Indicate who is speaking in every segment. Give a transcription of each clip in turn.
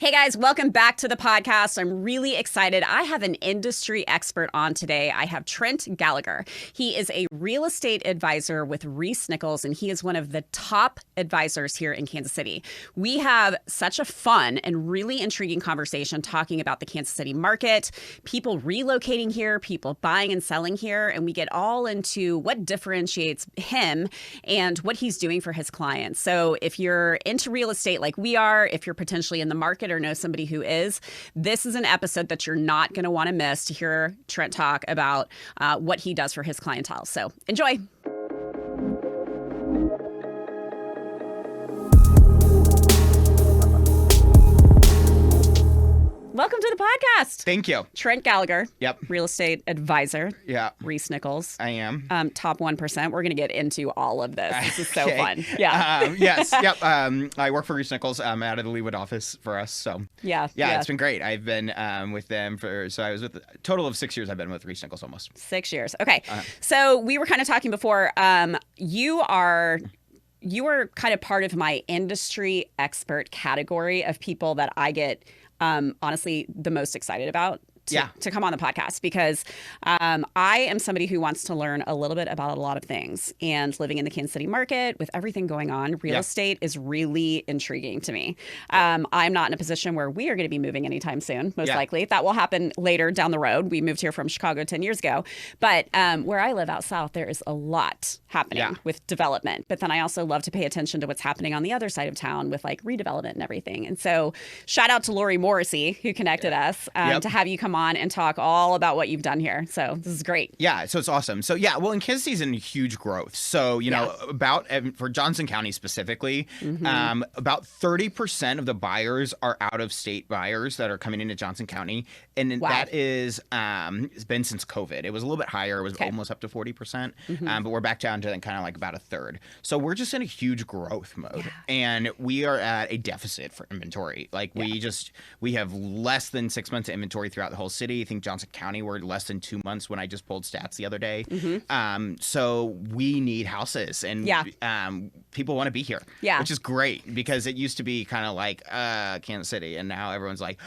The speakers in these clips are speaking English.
Speaker 1: Hey guys, welcome back to the podcast. I'm really excited. I have an industry expert on today. I have Trent Gallagher. He is a real estate advisor with ReeceNichols, and he is one of the top advisors here in Kansas City. We have such a fun and really intriguing conversation talking about the Kansas City market, people relocating here, people buying and selling here, and we get all into what differentiates him and what he's doing for his clients. So if you're into real estate like we are, if you're potentially in the market or know somebody who is, this is an episode that you're not going to want to miss to hear Trent talk about what he does for his clientele. So enjoy. Welcome to the podcast.
Speaker 2: Thank you.
Speaker 1: Trent Gallagher.
Speaker 2: Yep.
Speaker 1: Real estate advisor.
Speaker 2: Yeah.
Speaker 1: ReeceNichols.
Speaker 2: I am.
Speaker 1: Top 1%. We're going to get into all of this. This is so
Speaker 2: Okay.
Speaker 1: fun. Yeah.
Speaker 2: Yes. Yep. I work for ReeceNichols. I'm out of the Leawood office for us. So
Speaker 1: Yeah.
Speaker 2: it's been great. I've been with them I was with a total of 6 years. I've been with ReeceNichols almost.
Speaker 1: 6 years. Okay. So we were kind of talking before. You are kind of part of my industry expert category of people that I get honestly the most excited about to come on the podcast, because I am somebody who wants to learn a little bit about a lot of things, and living in the Kansas City market with everything going on, real estate is really intriguing to me. I'm not in a position where we are going to be moving anytime soon, most likely. That will happen later down the road. We moved here from Chicago 10 years ago. But where I live out south, there is a lot happening with development. But then I also love to pay attention to what's happening on the other side of town with like redevelopment and everything. And so shout out to Lori Morrissey, who connected us to have you come on and talk all about what you've done here. So this is great.
Speaker 2: Yeah, so it's awesome. So well, in Kansas City's in huge growth. So, for Johnson County specifically, about 30% of the buyers are out-of-state buyers that are coming into Johnson County. And that is, it's been since COVID. It was a little bit higher. It was almost up to 40%. But we're back down to kind of like about a third. So we're just in a huge growth mode. Yeah. And we are at a deficit for inventory. Like we have less than 6 months of inventory throughout the whole city. I think Johnson County we're less than 2 months when I just pulled stats the other day. So we need houses, and people want to be here, which is great, because it used to be kind of like Kansas City, and now everyone's like,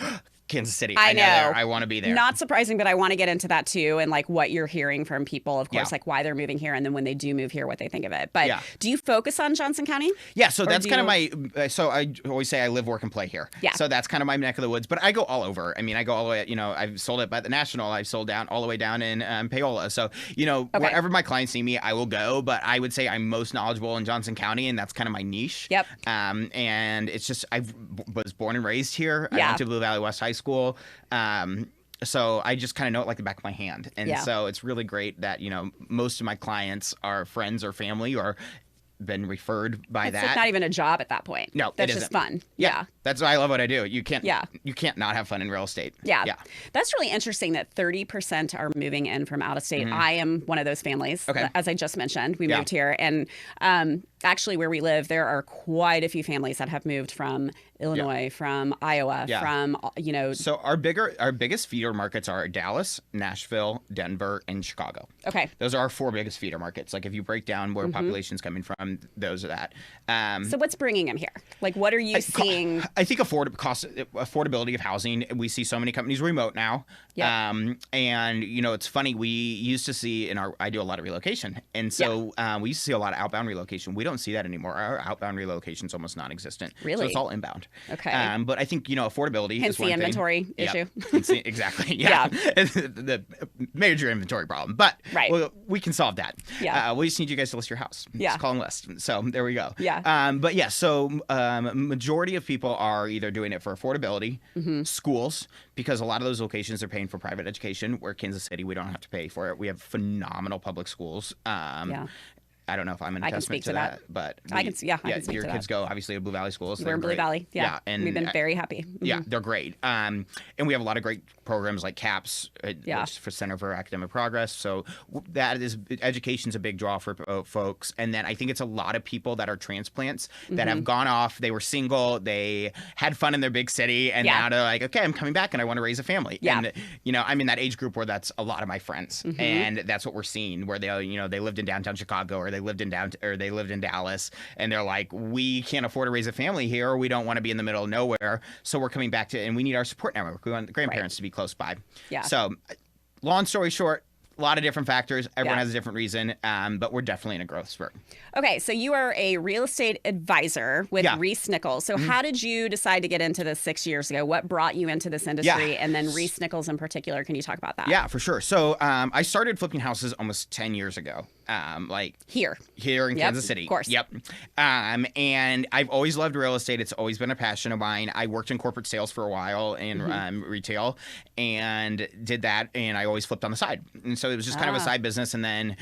Speaker 2: Kansas City. I know. I want to be there.
Speaker 1: Not surprising, but I want to get into that too, and like what you're hearing from people, of course, like why they're moving here, and then when they do move here, what they think of it. But do you focus on Johnson County? Yeah,
Speaker 2: so that's kind of my. So I always say I live, work, and play here. Yeah. So that's kind of my neck of the woods. But I go all over. I mean, I go all the way. I've sold it by the National. I've sold down all the way down in Paola. So wherever my clients need me, I will go. But I would say I'm most knowledgeable in Johnson County, and that's kind of my niche. Yep. And it's just I was born and raised here. I went to Blue Valley West High School. So I just kind of know it like the back of my hand. And so it's really great that, most of my clients are friends or family or been referred by that.
Speaker 1: It's not even a job at that point.
Speaker 2: No,
Speaker 1: that's just fun. Yeah.
Speaker 2: That's why I love what I do. You can't not have fun in real estate.
Speaker 1: Yeah. That's really interesting that 30% are moving in from out of state. I am one of those families. Okay. As I just mentioned, we moved here, and actually where we live, there are quite a few families that have moved from Illinois, from Iowa, from,
Speaker 2: So our biggest feeder markets are Dallas, Nashville, Denver, and Chicago. Okay. Those are our 4 biggest feeder markets. Like if you break down where population's coming from, those are that.
Speaker 1: So what's bringing them here? Like what are you seeing?
Speaker 2: I think affordability of housing. We see so many companies remote now. Yeah. And it's funny, we used to see I do a lot of relocation. And so we used to see a lot of outbound relocation. We don't see that anymore. Our outbound relocation is almost non-existent. Really? So it's all inbound. Okay. But I think, affordability
Speaker 1: Hence
Speaker 2: is one
Speaker 1: the inventory issue.
Speaker 2: Exactly. Yeah. The major inventory problem. But we can solve that. Yeah. We just need you guys to list your house. Just call and list. So there we go. Yeah. So majority of people are either doing it for affordability, schools, because a lot of those locations are paying for private education, where Kansas City, we don't have to pay for it. We have phenomenal public schools. I don't know if I'm an attestment to that, but
Speaker 1: I can speak to
Speaker 2: your kids go obviously to Blue Valley schools.
Speaker 1: We're in Blue Valley, and we've been very happy.
Speaker 2: Yeah, they're great. And we have a lot of great programs like CAPS, which for Center for Academic Progress. So education's a big draw for folks. And then I think it's a lot of people that are transplants that have gone off. They were single, they had fun in their big city, and now they're like, okay, I'm coming back and I want to raise a family. Yeah. And I'm in that age group where that's a lot of my friends, and that's what we're seeing, where they lived in downtown Chicago, or they lived in they lived in Dallas, and they're like, we can't afford to raise a family here, or we don't want to be in the middle of nowhere, so we're coming back to, and we need our support network. We want the grandparents to be close by.
Speaker 1: Yeah.
Speaker 2: So, long story short, a lot of different factors. Everyone has a different reason, but we're definitely in a growth spurt.
Speaker 1: Okay, so you are a real estate advisor with ReeceNichols. So how did you decide to get into this 6 years ago? What brought you into this industry? And then ReeceNichols in particular, can you talk about that?
Speaker 2: Yeah, for sure. So I started flipping houses almost 10 years ago. Here in Kansas City.
Speaker 1: Of course.
Speaker 2: Yep. And I've always loved real estate. It's always been a passion of mine. I worked in corporate sales for a while in retail and did that, and I always flipped on the side. And so it was just kind of a side business. And then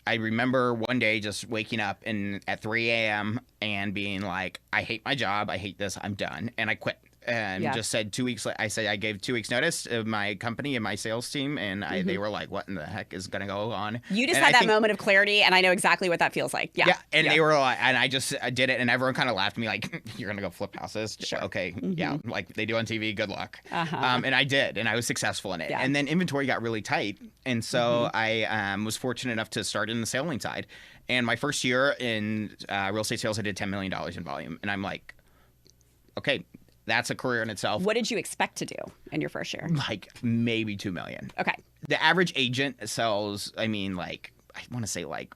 Speaker 2: I remember one day just waking up at 3 a.m. and being like, I hate my job. I hate this. I'm done. And I quit. And just said 2 weeks. I gave 2 weeks notice of my company and my sales team, and they were like, "What in the heck is going to go on?"
Speaker 1: You just had that moment of clarity, and I know exactly what that feels like. Yeah.
Speaker 2: And they were like, and I did it, and everyone kind of laughed at me like, "You're going to go flip houses?" Sure. Okay. Yeah. Like they do on TV. Good luck. And I did, and I was successful in it. Yeah. And then inventory got really tight, and so I was fortunate enough to start in the selling side. And my first year in real estate sales, I did $10 million in volume, and I'm like, okay. That's a career in itself.
Speaker 1: What did you expect to do in your first year?
Speaker 2: Like maybe $2 million.
Speaker 1: Okay.
Speaker 2: The average agent sells, I want to say like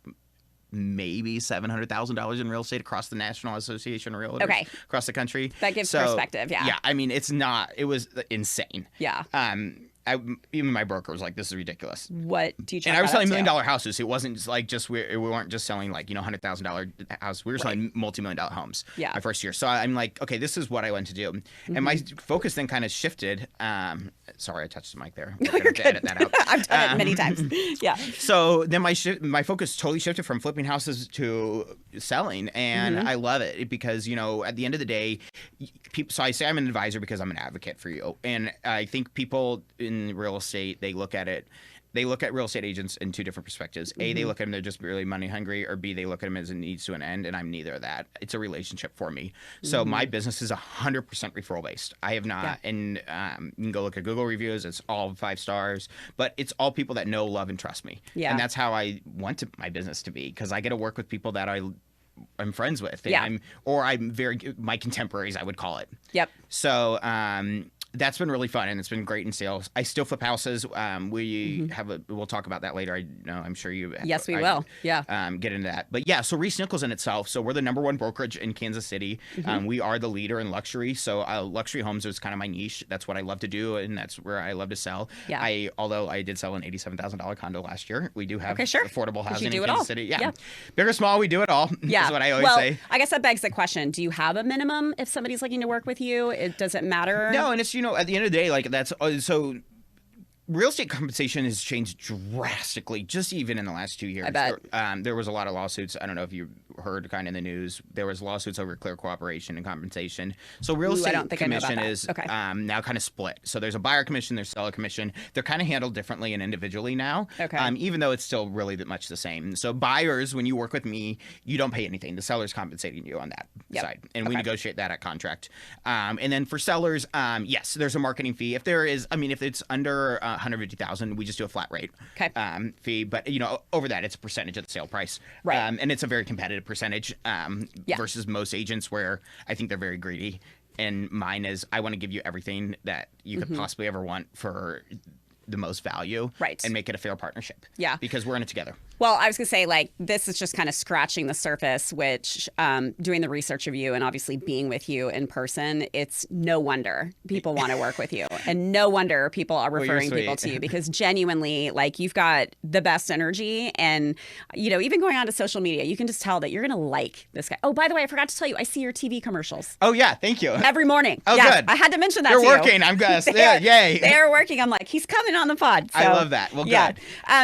Speaker 2: maybe $700,000 in real estate across the National Association of Realtors across the country.
Speaker 1: That gives perspective, yeah.
Speaker 2: Yeah, I mean, it was insane.
Speaker 1: Yeah.
Speaker 2: Even my broker was like, "This is ridiculous."
Speaker 1: What do you?
Speaker 2: And I was selling $1 million houses. It wasn't just like we weren't just selling like $100,000 houses. We were selling multi-million-dollar homes. Yeah. My first year, so I'm like, okay, this is what I want to do. And my focus then kind of shifted. Sorry, I touched the mic there.
Speaker 1: You're good. Edit that out. I've done it many times. Yeah.
Speaker 2: So then my focus totally shifted from flipping houses to selling, and I love it because at the end of the day, people. So I say I'm an advisor because I'm an advocate for you, and I think people in real estate, they look at real estate agents in two different perspectives. A, they look at them, they're just really money hungry, or B, they look at them as a needs to an end, and I'm neither of that. It's a relationship for me. So my business is 100% referral based. I have not, and you can go look at Google reviews, it's all 5 stars, but it's all people that know, love, and trust me. Yeah. And that's how I want my business to be, because I get to work with people that I'm friends with. And I'm my contemporaries, I would call it. Yep. So, that's been really fun, and it's been great in sales. I still flip houses. We'll talk about that later. I'm sure you.
Speaker 1: Yes, we will. Yeah.
Speaker 2: Get into that, but yeah. So ReeceNichols in itself. So we're the #1 brokerage in Kansas City. We are the leader in luxury. So luxury homes is kind of my niche. That's what I love to do, and that's where I love to sell. Yeah. Although I did sell an $87,000 condo last year. We do have affordable housing in Kansas City. Yeah. Big or small, we do it all. Yeah. Is what I always say.
Speaker 1: I guess that begs the question: do you have a minimum if somebody's looking to work with you? Does it matter?
Speaker 2: No, and it's at the end of the day, like that's so. Real estate compensation has changed drastically, just even in the last 2 years.
Speaker 1: I bet.
Speaker 2: There was a lot of lawsuits. I don't know if you heard kind of in the news. There was lawsuits over clear cooperation and compensation. So real estate commission is now kind of split. So there's a buyer commission, there's seller commission. They're kind of handled differently and individually now, even though it's still really much the same. So buyers, when you work with me, you don't pay anything. The seller's compensating you on that side. And we negotiate that at contract. And then for sellers, yes, there's a marketing fee. If it's under $150,000, we just do a flat rate fee. But over that, it's a percentage of the sale price, and it's a very competitive percentage versus most agents where I think they're very greedy. And mine is, I want to give you everything that you could possibly ever want for the most value, and make it a fair partnership. Yeah, because we're in it together.
Speaker 1: Well, I was going to say, like, this is just kind of scratching the surface, which doing the research of you and obviously being with you in person, it's no wonder people want to work with you. And no wonder people are referring people to you, because genuinely, like, you've got the best energy. And, even going on to social media, you can just tell that you're going to like this guy. Oh, by the way, I forgot to tell you, I see your TV commercials.
Speaker 2: Oh, yeah. Thank you.
Speaker 1: Every morning.
Speaker 2: Oh, good.
Speaker 1: I had to mention that
Speaker 2: They're working. I'm good. Yay.
Speaker 1: They're working. I'm like, he's coming on the pod. So,
Speaker 2: I love that. Well, good.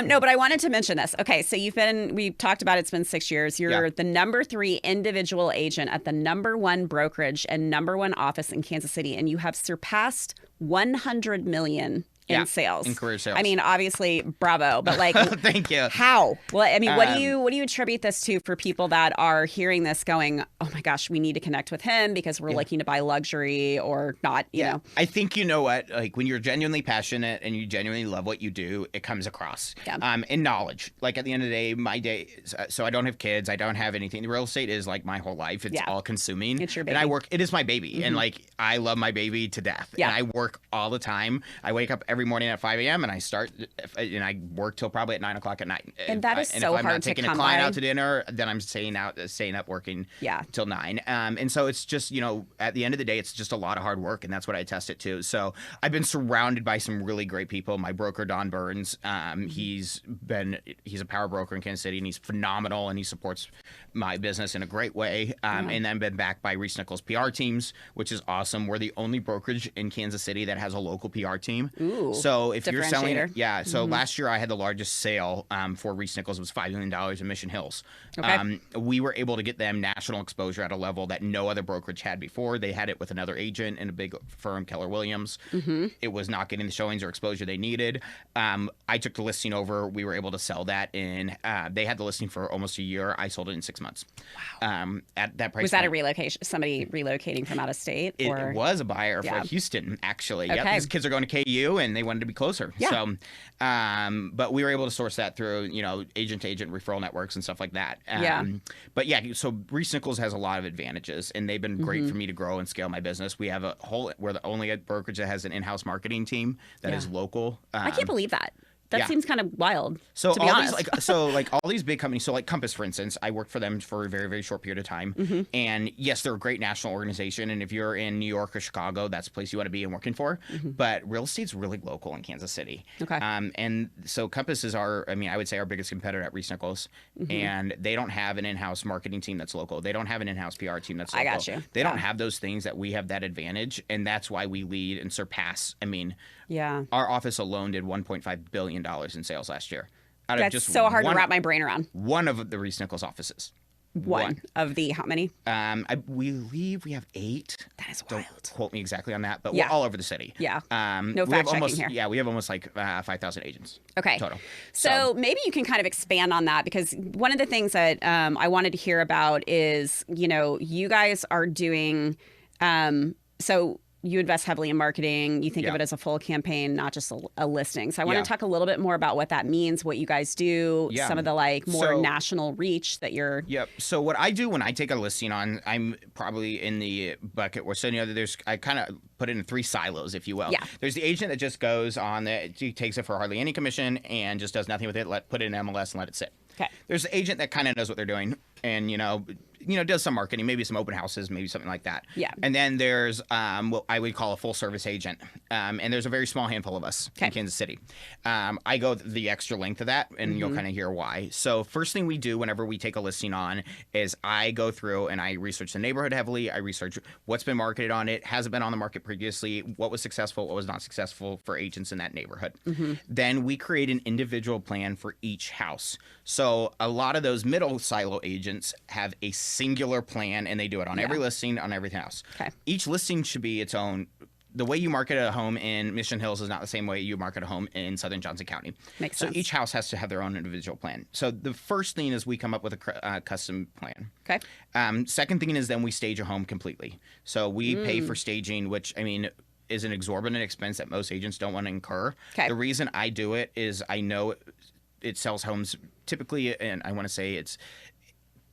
Speaker 1: No, but I wanted to mention this. Okay, so we talked about it's been 6 years. You're the #3 individual agent at the #1 brokerage and #1 office in Kansas City, and you have surpassed $100 million in sales.
Speaker 2: In career sales.
Speaker 1: I mean, obviously, bravo, but like,
Speaker 2: thank you.
Speaker 1: How? Well, I mean, what do you attribute this to for people that are hearing this going, oh my gosh, we need to connect with him because we're looking to buy luxury or not, you know?
Speaker 2: I think you know what, like when you're genuinely passionate and you genuinely love what you do, it comes across.
Speaker 1: Yeah.
Speaker 2: And knowledge. Like at the end of the day, my day, so I don't have kids, I don't have anything. The real estate is like my whole life. It's all consuming.
Speaker 1: It's your baby.
Speaker 2: And it is my baby. And like, I love my baby to death.
Speaker 1: Yeah.
Speaker 2: And I work all the time. I wake up every morning at 5 a.m. and I start, and I work till probably at 9 o'clock at night.
Speaker 1: And that is so hard to come by.
Speaker 2: If I'm not taking a client out to dinner, then I'm staying up working till 9. And so it's just, you know, at the end of the day, it's just a lot of hard work. And that's what I attest it to. So I've been surrounded by some really great people. My broker, Don Burns, he's a power broker in Kansas City, and he's phenomenal, and he supports my business in a great way. And then been backed by ReeceNichols PR teams, which is awesome. We're the only brokerage in Kansas City that has a local PR team.
Speaker 1: Ooh,
Speaker 2: so if you're selling,
Speaker 1: so
Speaker 2: last year I had the largest sale for ReeceNichols. It was $5 million in Mission Hills.
Speaker 1: Okay.
Speaker 2: We were able to get them national exposure at a level that no other brokerage had before. They had it with another agent in a big firm, Keller Williams. It was not getting the showings or exposure they needed. I took the listing over. We were able to sell that in. They had the listing for almost a year. I sold it in 6 months.
Speaker 1: Wow.
Speaker 2: At that price.
Speaker 1: Was that a relocation? Somebody relocating from out of state? Or?
Speaker 2: It was a buyer for Houston, actually.
Speaker 1: Okay.
Speaker 2: Yep, these kids are going to KU, and they wanted to be closer.
Speaker 1: Yeah.
Speaker 2: So, but we were able to source that through, you know, agent-to-agent referral networks and stuff like that. But yeah, so ReeceNichols has a lot of advantages, and they've been great for me to grow and scale my business. We're the only brokerage that has an in-house marketing team that is local.
Speaker 1: I can't believe that. That seems kind of wild.
Speaker 2: So
Speaker 1: to be honest.
Speaker 2: All these big companies, so like Compass, for instance, I worked for them for a very, very short period of time. And yes, they're a great national organization. And if you're in New York or Chicago, that's a place you want to be and working for. But real estate's really local in Kansas City.
Speaker 1: Okay.
Speaker 2: And so Compass is I would say our biggest competitor at ReeceNichols. And they don't have an in-house marketing team that's local. They don't have an in-house PR team that's local.
Speaker 1: I got you.
Speaker 2: They don't have those things that we have that advantage. And that's why we lead and surpass. I mean, our office alone did $1.5 billion in sales last year.
Speaker 1: That's just so hard to wrap my brain around.
Speaker 2: One of the ReeceNichols offices.
Speaker 1: One of the how many?
Speaker 2: I believe we have 8.
Speaker 1: That is wild.
Speaker 2: Don't quote me exactly on that, but we're all over the city.
Speaker 1: Yeah. No fact checking here.
Speaker 2: Yeah, we have almost like 5,000 agents.
Speaker 1: Okay.
Speaker 2: Total.
Speaker 1: So maybe you can kind of expand on that, because one of the things that I wanted to hear about is, you know, you guys are doing so. You invest heavily in marketing. You think of it as a full campaign, not just a listing. So I want to talk a little bit more about what that means, what you guys do, some of the like more national reach that you're.
Speaker 2: Yep. So what I do when I take a listing on, I'm probably in the bucket where, so you know, I kind of put it in 3 silos, if you will.
Speaker 1: Yeah.
Speaker 2: There's the agent that just goes on, he takes it for hardly any commission and just does nothing with it, put it in MLS and let it sit.
Speaker 1: Okay.
Speaker 2: There's the agent that kind of knows what they're doing and, you know, does some marketing, maybe some open houses, maybe something like that.
Speaker 1: Yeah.
Speaker 2: And then there's what I would call a full service agent. And there's a very small handful of us in Kansas City. I go the extra length of that, and you'll kind of hear why. So first thing we do whenever we take a listing on is I go through and I research the neighborhood heavily. I research what's been marketed on it, has it been on the market previously, what was successful, what was not successful for agents in that neighborhood. Then we create an individual plan for each house. So a lot of those middle silo agents have a singular plan, and they do it on every listing, on everything else.
Speaker 1: Okay.
Speaker 2: Each listing should be its own. The way you market a home in Mission Hills is not the same way you market a home in Southern Johnson County.
Speaker 1: Makes sense.
Speaker 2: So each house has to have their own individual plan. So the first thing is we come up with a custom plan.
Speaker 1: Okay.
Speaker 2: Second thing is then we stage a home completely. So we pay for staging, which, I mean, is an exorbitant expense that most agents don't want to incur.
Speaker 1: Okay.
Speaker 2: The reason I do it is I know it sells homes typically, and I want to say it's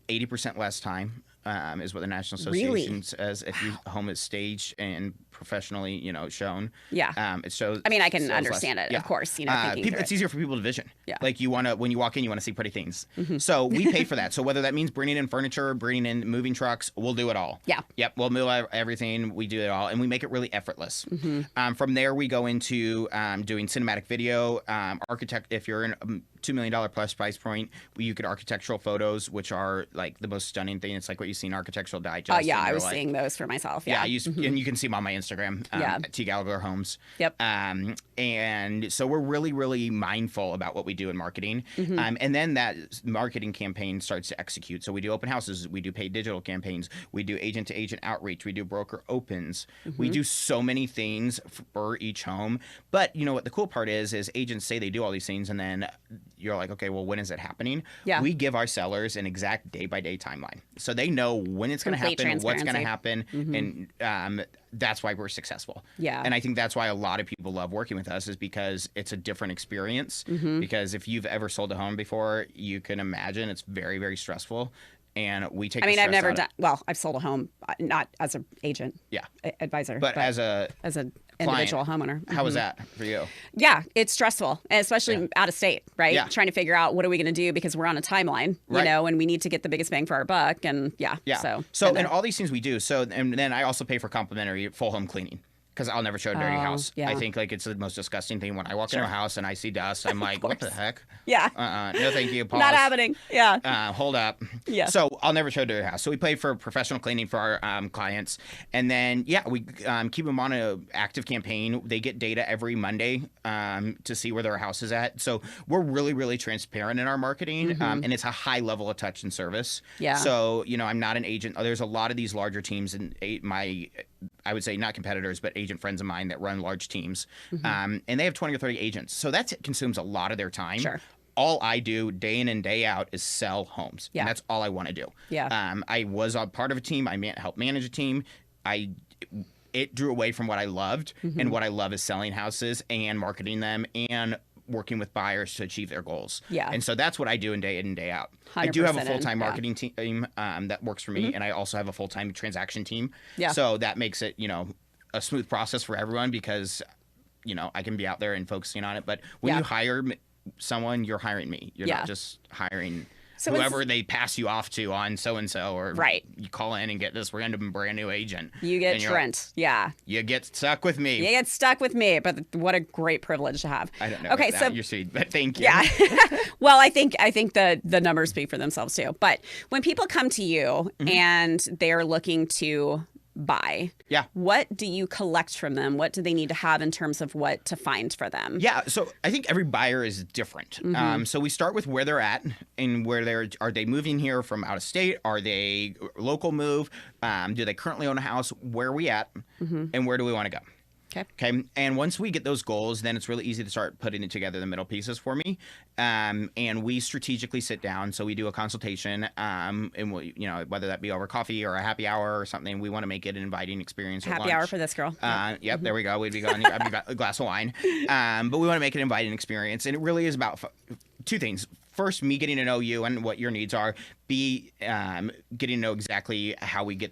Speaker 2: 80% less time. Is what the National Association says. If your home is staged and professionally, you know, shown.
Speaker 1: Yeah.
Speaker 2: It shows.
Speaker 1: I mean, I can understand it, of course. You know,
Speaker 2: it's easier for people to vision.
Speaker 1: Yeah.
Speaker 2: Like when you walk in, you want to see pretty things. So we pay for that. So whether that means bringing in furniture, bringing in moving trucks, we'll do it all.
Speaker 1: Yeah.
Speaker 2: Yep. We'll move everything. We do it all, and we make it really effortless. From there, we go into doing cinematic video, architect. If you're in $2 million plus price point, you could architectural photos, which are like the most stunning thing. It's like what you see in Architectural Digest.
Speaker 1: I was seeing those for myself. Yeah.
Speaker 2: And you can see them on my Instagram. Instagram,
Speaker 1: Yeah.
Speaker 2: at T Gallagher Homes.
Speaker 1: Yep.
Speaker 2: And so we're really, really mindful about what we do in marketing. And then that marketing campaign starts to execute. So we do open houses, we do paid digital campaigns, we do agent to agent outreach, we do broker opens. We do so many things for each home. But you know what the cool part is agents say they do all these things, and then you're like, okay, well, when is it happening?
Speaker 1: Yeah.
Speaker 2: We give our sellers an exact day-by-day timeline. So they know when it's going to happen, what's going to happen, and that's why we're successful.
Speaker 1: Yeah.
Speaker 2: And I think that's why a lot of people love working with us, is because it's a different experience. Because if you've ever sold a home before, you can imagine it's very, very stressful. And we take.
Speaker 1: I mean, I've never done. Well, I've sold a home, not as an agent.
Speaker 2: Yeah.
Speaker 1: Advisor.
Speaker 2: But as an
Speaker 1: individual homeowner.
Speaker 2: How was that for you?
Speaker 1: Yeah, it's stressful, and especially out of state, right?
Speaker 2: Yeah.
Speaker 1: Trying to figure out what are we going to do because we're on a timeline, you know, and we need to get the biggest bang for our buck, and
Speaker 2: Yeah.
Speaker 1: So
Speaker 2: and all these things we do. So and then I also pay for complimentary full home cleaning. Because I'll never show a dirty house.
Speaker 1: Yeah.
Speaker 2: I think like it's the most disgusting thing when I walk into a house and I see dust. I'm like, what the heck?
Speaker 1: Yeah.
Speaker 2: No, thank you. Pause.
Speaker 1: Not happening. Yeah.
Speaker 2: Hold up.
Speaker 1: Yeah.
Speaker 2: So I'll never show a dirty house. So we pay for professional cleaning for our clients, and then we keep them on an active campaign. They get data every Monday to see where their house is at. So we're really, really transparent in our marketing, and it's a high level of touch and service.
Speaker 1: Yeah.
Speaker 2: So I'm not an agent. There's a lot of these larger teams in I would say not competitors, but agent friends of mine that run large teams. And they have 20 or 30 agents. So that consumes a lot of their time.
Speaker 1: Sure.
Speaker 2: All I do day in and day out is sell homes.
Speaker 1: Yeah.
Speaker 2: And that's all I want to do.
Speaker 1: Yeah.
Speaker 2: I was a part of a team. I helped manage a team. It drew away from what I loved. And what I love is selling houses and marketing them and working with buyers to achieve their goals.
Speaker 1: Yeah.
Speaker 2: And so that's what I do day in and day out. I do have a full-time marketing team that works for me, and I also have a full-time transaction team.
Speaker 1: Yeah.
Speaker 2: So that makes it, a smooth process for everyone because, I can be out there and focusing on it. But when you hire someone, you're hiring me. You're not just hiring whoever they pass you off to on so-and-so, or you call in and get this random brand new agent.
Speaker 1: You get Trent.
Speaker 2: You get stuck with me.
Speaker 1: You get stuck with me, but what a great privilege to have.
Speaker 2: I don't know.
Speaker 1: Okay, so
Speaker 2: you're sweet, but thank you.
Speaker 1: Yeah. Well, I think the numbers speak for themselves too. But when people come to you and they're looking to buy, what do you collect from them? What do they need to have in terms of what to find for them?
Speaker 2: Yeah, so I think every buyer is different. So we start with where they're at and are they moving here from out of state? Are they local move? Do they currently own a house? Where are we at? And where do we want to go? Okay. And once we get those goals, then it's really easy to start putting it together, the middle pieces for me. And we strategically sit down. So we do a consultation, and we, whether that be over coffee or a happy hour or something, we want to make it an inviting experience.
Speaker 1: Happy hour for this girl.
Speaker 2: Yep. There we go. We'd be going a glass of wine. But we want to make it an inviting experience. And it really is about two things. First, me getting to know you and what your needs are. B, getting to know exactly how we get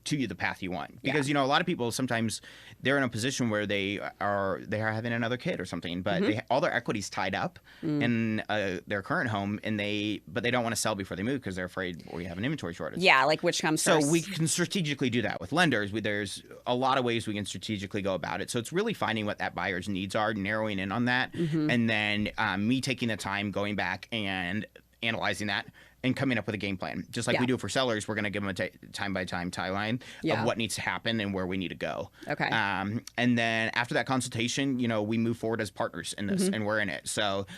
Speaker 2: to you the path you want, because a lot of people sometimes they're in a position where they are having another kid or something, but all their equity's tied up in their current home, but they don't want to sell before they move because they're afraid we have an inventory shortage.
Speaker 1: Yeah, like which comes first.
Speaker 2: So we can strategically do that with lenders. There's a lot of ways we can strategically go about it. So it's really finding what that buyer's needs are, narrowing in on that, and then me taking the time, going back and analyzing that and coming up with a game plan. Just like we do for sellers, we're going to give them a time-by-time timeline of what needs to happen and where we need to go.
Speaker 1: Okay.
Speaker 2: And then after that consultation, we move forward as partners in this, and we're in it. So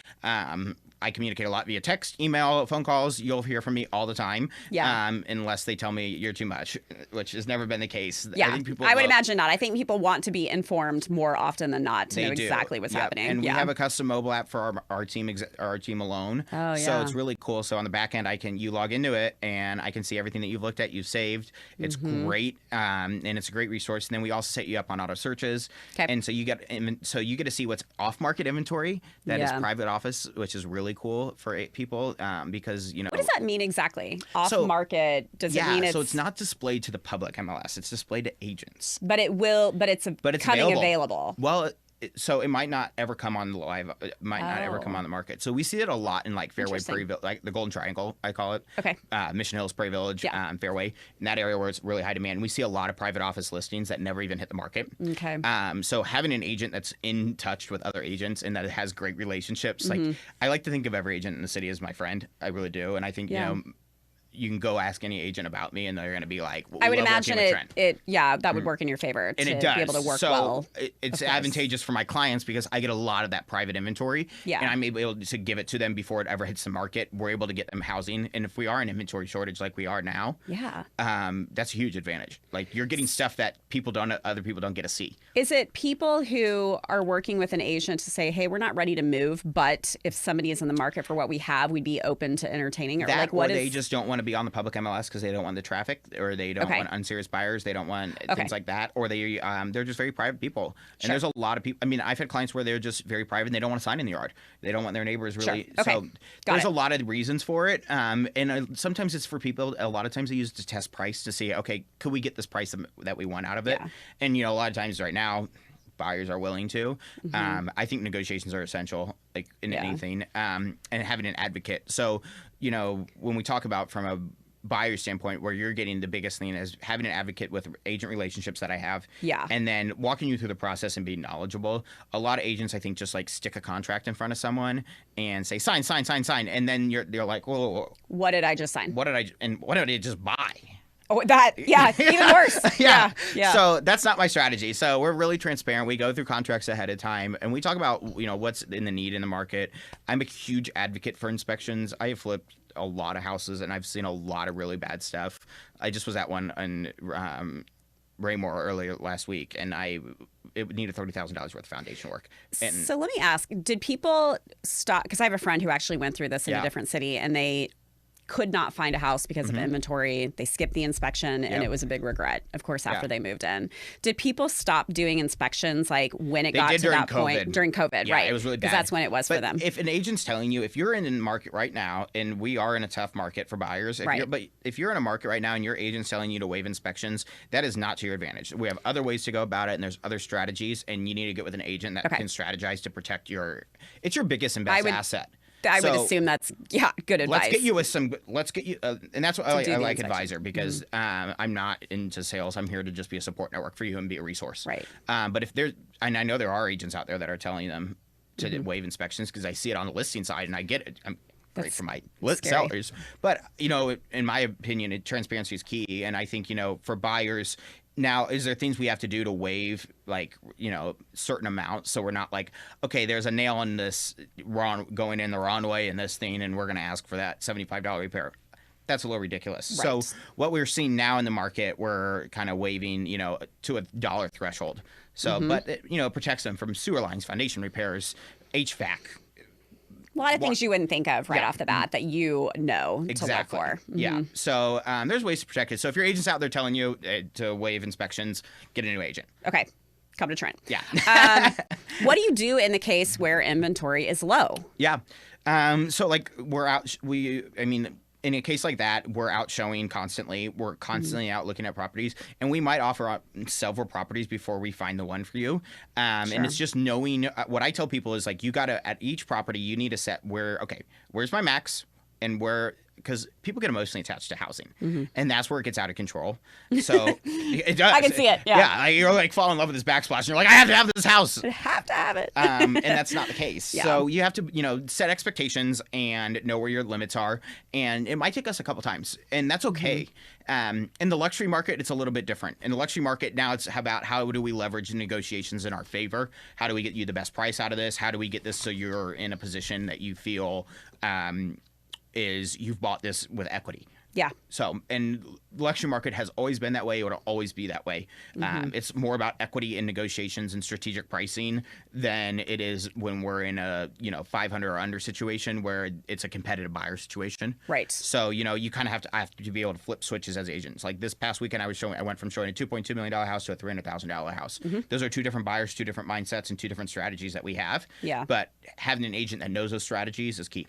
Speaker 2: I communicate a lot via text, email, phone calls. You'll hear from me all the time.
Speaker 1: Yeah.
Speaker 2: Unless they tell me you're too much, which has never been the case.
Speaker 1: Yeah. I would imagine not. I think people want to be informed more often than not to know exactly what's happening.
Speaker 2: And we have a custom mobile app for our team alone.
Speaker 1: Oh, yeah.
Speaker 2: So it's really cool. So on the back end, you log into it and I can see everything that you've looked at, you've saved. It's great. And it's a great resource. And then we also set you up on auto searches. Okay. And so you get to see what's off market inventory that is private office, which is really cool for people because
Speaker 1: what does that mean exactly? Off market? Does it mean
Speaker 2: so it's not displayed to the public MLS, it's displayed to agents,
Speaker 1: but it's coming available.
Speaker 2: Well, so it might not ever come on live. It might not ever come on the market. So we see it a lot in like Fairway, Prairie Village, like the Golden Triangle, I call it.
Speaker 1: Okay.
Speaker 2: Mission Hills, Prairie Village, Fairway, in that area where it's really high demand. We see a lot of private office listings that never even hit the market.
Speaker 1: Okay.
Speaker 2: So having an agent that's in touch with other agents and that has great relationships, like I like to think of every agent in the city as my friend. I really do, and I think you can go ask any agent about me, and they're going to be like,
Speaker 1: I would imagine that would work in your favor
Speaker 2: and
Speaker 1: to
Speaker 2: it does.
Speaker 1: be able to work
Speaker 2: so
Speaker 1: well.
Speaker 2: It's advantageous for my clients because I get a lot of that private inventory,
Speaker 1: Yeah.
Speaker 2: and I'm able to give it to them before it ever hits the market. We're able to get them housing, and if we are in inventory shortage like we are now, that's a huge advantage. Like you're getting stuff that other people don't get to see.
Speaker 1: Is it people who are working with an agent to say, hey, we're not ready to move, but if somebody is in the market for what we have, we'd be open to entertaining? Or
Speaker 2: that, like, they just don't want to be on the public MLS because they don't want the traffic, or they don't want unserious buyers. They don't want things like that, or they're just very private people. And there's a lot of people. I mean, I've had clients where they're just very private and they don't want to sign in the yard. They don't want their neighbors really. So there's a lot of reasons for it. And sometimes it's for people. A lot of times they use to test price to see, okay, could we get this price that we want out of it? And a lot of times right now, buyers are willing to. I think negotiations are essential, like in anything, and having an advocate. So, when we talk about from a buyer standpoint, where you're getting the biggest thing is having an advocate with agent relationships that I have, and then walking you through the process and being knowledgeable. A lot of agents, I think, just like stick a contract in front of someone and say sign, and then they're like, whoa,
Speaker 1: what did I just sign?
Speaker 2: What did I just buy?
Speaker 1: Oh, even worse. Yeah.
Speaker 2: So that's not my strategy. So we're really transparent. We go through contracts ahead of time, and we talk about, what's in the need in the market. I'm a huge advocate for inspections. I have flipped a lot of houses, and I've seen a lot of really bad stuff. I just was at one in Raymore earlier last week, and it needed $30,000 worth of foundation work. And
Speaker 1: so let me ask, did people stop? Because I have a friend who actually went through this in a different city, and they could not find a house because of inventory. They skipped the inspection, and it was a big regret, of course, after they moved in. Did people stop doing inspections like when it got to that point? During COVID, right?
Speaker 2: It was really bad.
Speaker 1: Because that's when it was for them.
Speaker 2: If an agent's telling you, if you're in the market right now, and we are in a tough market for buyers, but if you're in a market right now and your agent's telling you to waive inspections, that is not to your advantage. We have other ways to go about it, and there's other strategies, and you need to get with an agent that can strategize to protect it's your biggest and best asset.
Speaker 1: I would assume that's good advice.
Speaker 2: Let's get you and that's what I like advisor, because I'm not into sales. I'm here to just be a support network for you and be a resource.
Speaker 1: Right.
Speaker 2: But and I know there are agents out there that are telling them to waive inspections, because I see it on the listing side and I get it. I'm great for my sellers. But in my opinion, transparency is key, and I think for buyers. Now, is there things we have to do to waive, like, certain amounts, so we're not like, okay, there's a nail in this going in the wrong way in this thing, and we're going to ask for that $75 repair? That's a little ridiculous. Right. So what we're seeing now in the market, we're kind of waiving, to a dollar threshold. So, but it protects them from sewer lines, foundation repairs, HVAC.
Speaker 1: A lot of things you wouldn't think of right off the bat that to look for.
Speaker 2: Yeah. So there's ways to protect it. So if your agent's out there telling you to waive inspections, get a new agent.
Speaker 1: Okay. Come to Trent.
Speaker 2: Yeah.
Speaker 1: What do you do in the case where inventory is low?
Speaker 2: Yeah. So like in a case like that, we're out showing constantly. We're constantly out looking at properties, and we might offer up several properties before we find the one for you. And it's just knowing what I tell people is, like, you got to, at each property, you need to set where's my max, and because people get emotionally attached to housing, and that's where it gets out of control. So it does.
Speaker 1: I can see it. Yeah.
Speaker 2: You're like fall in love with this backsplash, and you're like, I have to have this house.
Speaker 1: I have to have it.
Speaker 2: And that's not the case. Yeah. So you have to, set expectations and know where your limits are. And it might take us a couple times, and that's okay. In the luxury market, it's a little bit different. In the luxury market now, it's about how do we leverage negotiations in our favor? How do we get you the best price out of this? How do we get this so you're in a position that you feel is you've bought this with equity?
Speaker 1: Yeah.
Speaker 2: So, and the luxury market has always been that way. It will always be that way. It's more about equity in negotiations and strategic pricing than it is when we're in a 500 or under situation where it's a competitive buyer situation.
Speaker 1: Right.
Speaker 2: So you kind of have to be able to flip switches as agents. Like this past weekend, I went from showing a $2.2 million house to a $300,000 house. Those are two different buyers, two different mindsets, and two different strategies that we have.
Speaker 1: Yeah.
Speaker 2: But having an agent that knows those strategies is key.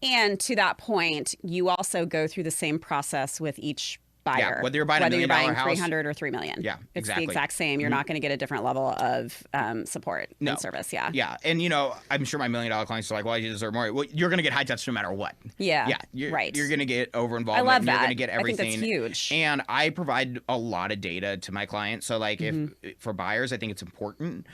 Speaker 1: And to that point, you also go through the same process with each buyer.
Speaker 2: Yeah, whether you're buying a $1 million house,
Speaker 1: 300 or 3 million.
Speaker 2: Yeah,
Speaker 1: it's
Speaker 2: exactly.
Speaker 1: the exact same. You're not going to get a different level of support and service. Yeah.
Speaker 2: Yeah, and I'm sure my $1 million clients are like, well, you deserve more. Well, you're going to get high touch no matter what.
Speaker 1: Yeah.
Speaker 2: Yeah. You're going to get over involvement.
Speaker 1: I love that.
Speaker 2: You're going to get everything.
Speaker 1: I think that's huge.
Speaker 2: And I provide a lot of data to my clients. So like, if for buyers, I think it's important.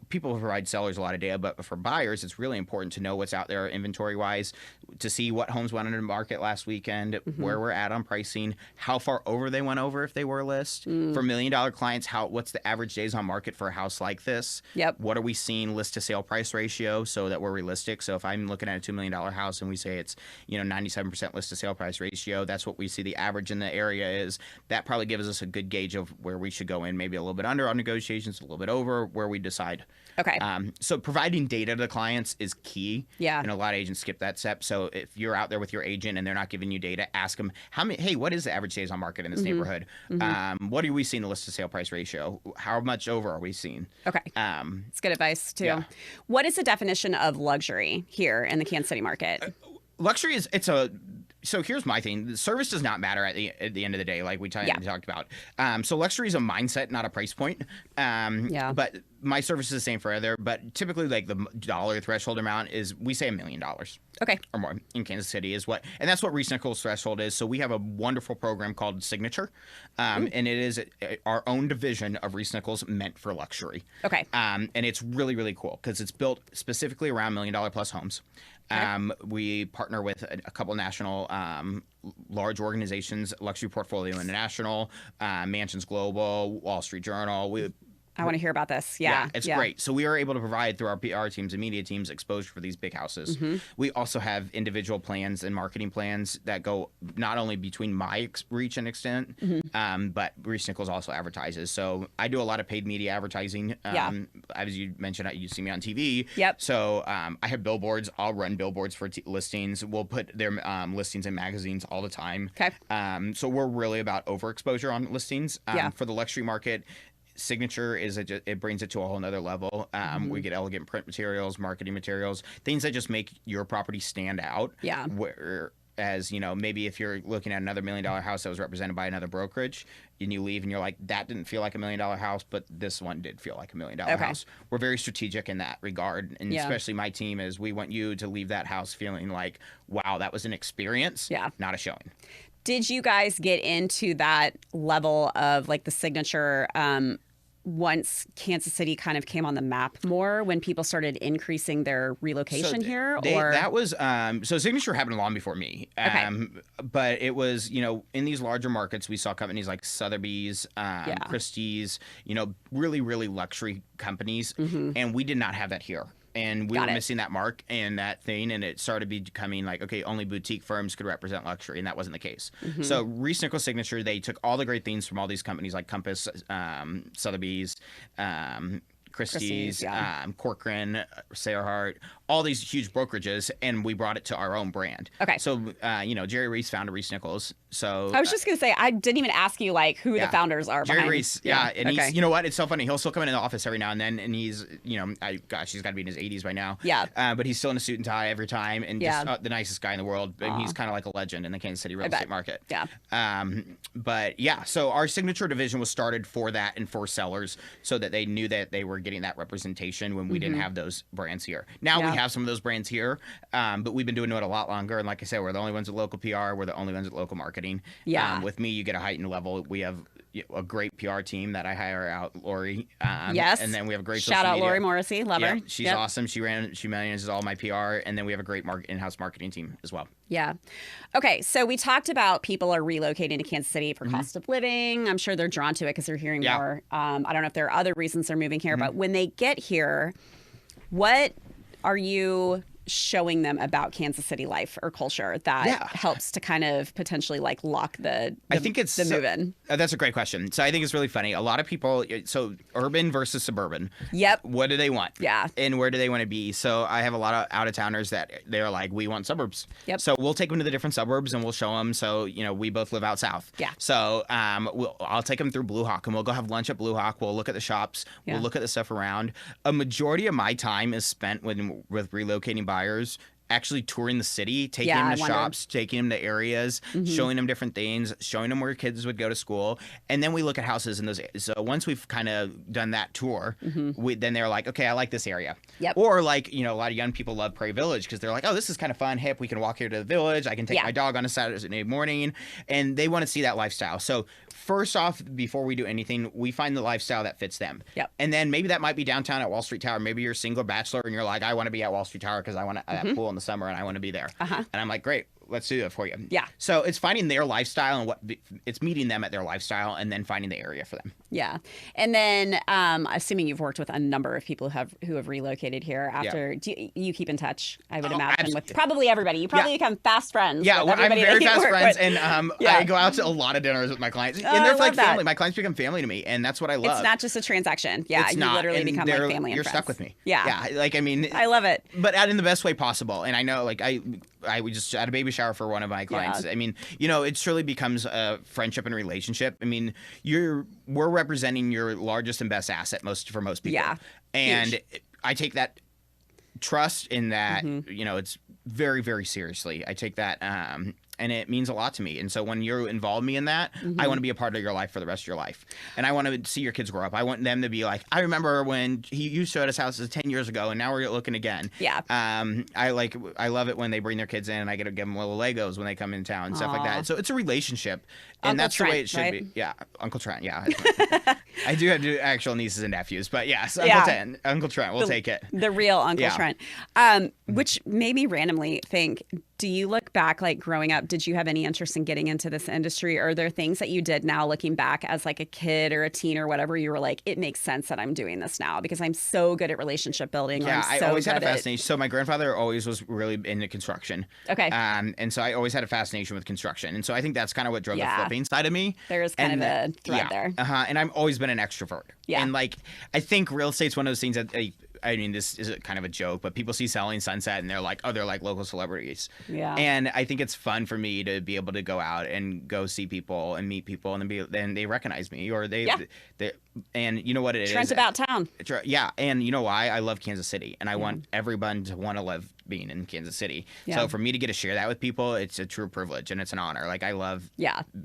Speaker 2: People provide sellers a lot of data, but for buyers, it's really important to know what's out there inventory-wise, to see what homes went under the market last weekend, where we're at on pricing, how far over they went over if they were a list. For $1 million clients, what's the average days on market for a house like this?
Speaker 1: Yep.
Speaker 2: What are we seeing list to sale price ratio so that we're realistic? So if I'm looking at a $2 million house and we say it's 97% list to sale price ratio, that's what we see the average in the area is. That probably gives us a good gauge of where we should go in, maybe a little bit under on negotiations, a little bit over, where we decide.
Speaker 1: Okay.
Speaker 2: So providing data to clients is key.
Speaker 1: Yeah.
Speaker 2: And a lot of agents skip that step. So if you're out there with your agent and they're not giving you data, ask them, hey, what is the average days on market in this neighborhood? What are we seeing the list to sale price ratio? How much over are we seeing?
Speaker 1: Okay. It's good advice too.
Speaker 2: Yeah.
Speaker 1: What is the definition of luxury here in the Kansas City market?
Speaker 2: Luxury is so here's my thing. The service does not matter at the end of the day, like we talked about. So luxury is a mindset, not a price point. But my service is the same for other. But typically, like the dollar threshold amount is, we say $1 million.
Speaker 1: Okay.
Speaker 2: Or more in Kansas City is what, and that's what ReeceNichols threshold is. So we have a wonderful program called Signature, and it is our own division of ReeceNichols meant for luxury.
Speaker 1: Okay.
Speaker 2: And it's really, really cool because it's built specifically around $1 million plus homes. We partner with a couple national large organizations, Luxury Portfolio International, Mansions Global, Wall Street Journal.
Speaker 1: I want to hear about this. Yeah.
Speaker 2: It's great. So we are able to provide through our PR teams and media teams exposure for these big houses. We also have individual plans and marketing plans that go not only between my reach and extent, but ReeceNichols also advertises. So I do a lot of paid media advertising. As you mentioned, you see me on TV.
Speaker 1: Yep.
Speaker 2: So I have billboards. I'll run billboards for listings. We'll put their listings in magazines all the time.
Speaker 1: Okay.
Speaker 2: So we're really about overexposure on listings. For the luxury market, Signature it brings it to a whole nother level. We get elegant print materials, marketing materials, things that just make your property stand out.
Speaker 1: Yeah.
Speaker 2: Whereas, maybe if you're looking at another $1 million house that was represented by another brokerage and you leave and you're like, that didn't feel like $1 million house, but this one did feel like $1 million house. We're very strategic in that regard. And especially my team is, we want you to leave that house feeling like, wow, that was an experience, not a showing.
Speaker 1: Did you guys get into that level of like the Signature once Kansas City kind of came on the map more, when people started increasing their relocation here?
Speaker 2: That was so Signature happened long before me. But it was, in these larger markets, we saw companies like Sotheby's, Christie's, really, really luxury companies. And we did not have that here. And we were missing that mark and that thing, and it started becoming like, okay, only boutique firms could represent luxury, and that wasn't the case. So ReeceNichols Signature, they took all the great things from all these companies like Compass, Sotheby's, Christie's, Corcoran, Sayerhart, all these huge brokerages, and we brought it to our own brand. Okay. So, Jerry Reece founded ReeceNichols. So
Speaker 1: I was just going to say, I didn't even ask you like who the founders are.
Speaker 2: Jerry Reece, and he's, you know what? It's so funny. He'll still come into the office every now and then, and he's, he's got to be in his 80s by now. But he's still in a suit and tie every time, and just the nicest guy in the world. And he's kind of like a legend in the Kansas City real estate market. So our Signature division was started for that and for sellers, so that they knew that they were getting that representation when we didn't have those brands here. Now we have some of those brands here, but we've been doing it a lot longer. And like I said, we're the only ones with local PR. We're the only ones with local marketing. With me, you get a heightened level. We have a great PR team that I hire out, Lori. And then we have a great
Speaker 1: shout out media. Lori Morrissey, love her.
Speaker 2: She's awesome. She manages all my PR, and then we have a great in-house marketing team as well.
Speaker 1: Okay, so we talked about people are relocating to Kansas City for cost of living. I'm sure they're drawn to it because they're hearing more. I don't know if there are other reasons they're moving here, but when they get here, what are you showing them about Kansas City life or culture that helps to kind of potentially like lock the move in?
Speaker 2: That's a great question. So I think it's really funny. A lot of people, so urban versus suburban. What do they want? And where do they want to be? So I have a lot of out-of-towners that they're like, we want suburbs. So we'll take them to the different suburbs and we'll show them. So, we both live out south. So I'll take them through Blue Hawk and we'll go have lunch at Blue Hawk. We'll look at the shops. We'll look at the stuff around. A majority of my time is spent with relocating buyers actually touring the city, taking
Speaker 1: Yeah,
Speaker 2: them
Speaker 1: I
Speaker 2: to
Speaker 1: wondered.
Speaker 2: shops, taking them to areas, showing them different things, showing them where kids would go to school. And then we look at houses in those. So once we've kind of done that tour, then they're like, okay, I like this area.
Speaker 1: Yep.
Speaker 2: Or like, a lot of young people love Prairie Village because they're like, oh, this is kind of fun, hip. We can walk here to the village. I can take my dog on a Saturday morning. And they want to see that lifestyle. So first off, before we do anything, we find the lifestyle that fits them.
Speaker 1: Yep.
Speaker 2: And then maybe that might be downtown at Wall Street Tower. Maybe you're a single bachelor and you're like, I want to be at Wall Street Tower because I want that pool in the summer and I want to be there. And I'm like, great, let's do that for you.
Speaker 1: Yeah.
Speaker 2: So it's finding their lifestyle and it's meeting them at their lifestyle and then finding the area for them.
Speaker 1: Yeah. And then assuming you've worked with a number of people who have relocated here after, do you keep in touch, I would imagine, with probably everybody. You probably become fast friends.
Speaker 2: Yeah,
Speaker 1: with
Speaker 2: I'm very fast friends.
Speaker 1: with.
Speaker 2: And I go out to a lot of dinners with my clients. And they're like family. My clients become family to me. And that's what I love.
Speaker 1: It's not just a transaction. Yeah,
Speaker 2: it's
Speaker 1: you
Speaker 2: not.
Speaker 1: literally become like family and
Speaker 2: You're
Speaker 1: friends.
Speaker 2: stuck with me.
Speaker 1: Yeah.
Speaker 2: Yeah. Like, I mean.
Speaker 1: I love it.
Speaker 2: But in the best way possible. And I know, like, we just had a baby shower for one of my clients.
Speaker 1: Yeah.
Speaker 2: I mean, it truly becomes a friendship and relationship. I mean, we're representing your largest and best asset for most people.
Speaker 1: Yeah.
Speaker 2: And
Speaker 1: huge.
Speaker 2: I take that trust in that, it's very, very seriously. I take that, and it means a lot to me. And so when you involve me in that, I want to be a part of your life for the rest of your life. And I want to see your kids grow up. I want them to be like, I remember when you showed us houses 10 years ago and now we're looking again.
Speaker 1: Yeah.
Speaker 2: I love it when they bring their kids in and I get to give them little Legos when they come in town and stuff like that. So it's a relationship. And
Speaker 1: Uncle
Speaker 2: that's
Speaker 1: Trent,
Speaker 2: the way it should
Speaker 1: right?
Speaker 2: be. Yeah. Uncle Trent. Yeah. I do have actual nieces and nephews, but yes, Uncle Trent, we'll take it.
Speaker 1: The real Uncle Trent. Which made me randomly think, do you look back, like growing up, did you have any interest in getting into this industry? Or are there things that you did now looking back as like a kid or a teen or whatever, you were like, it makes sense that I'm doing this now because I'm so good at relationship building.
Speaker 2: Yeah,
Speaker 1: I
Speaker 2: always had a fascination. So my grandfather always was really into construction.
Speaker 1: Okay.
Speaker 2: And so I always had a fascination with construction. And so I think that's kind of what drove the flipping side of me.
Speaker 1: There is kind of a thread there.
Speaker 2: And I've always been an extrovert.
Speaker 1: Yeah.
Speaker 2: And like, I think real estate's one of those things that, I mean, this is kind of a joke, but people see Selling Sunset and they're like, oh, they're like local celebrities. Yeah. And I think it's fun for me to be able to go out and go see people and meet people and then they recognize me or they and you know what it is?
Speaker 1: Trent's about town.
Speaker 2: Yeah. And you know why? I love Kansas City and I want everyone to want to live being in Kansas City. Yeah. So for me to get to share that with people, it's a true privilege and it's an honor. Like I love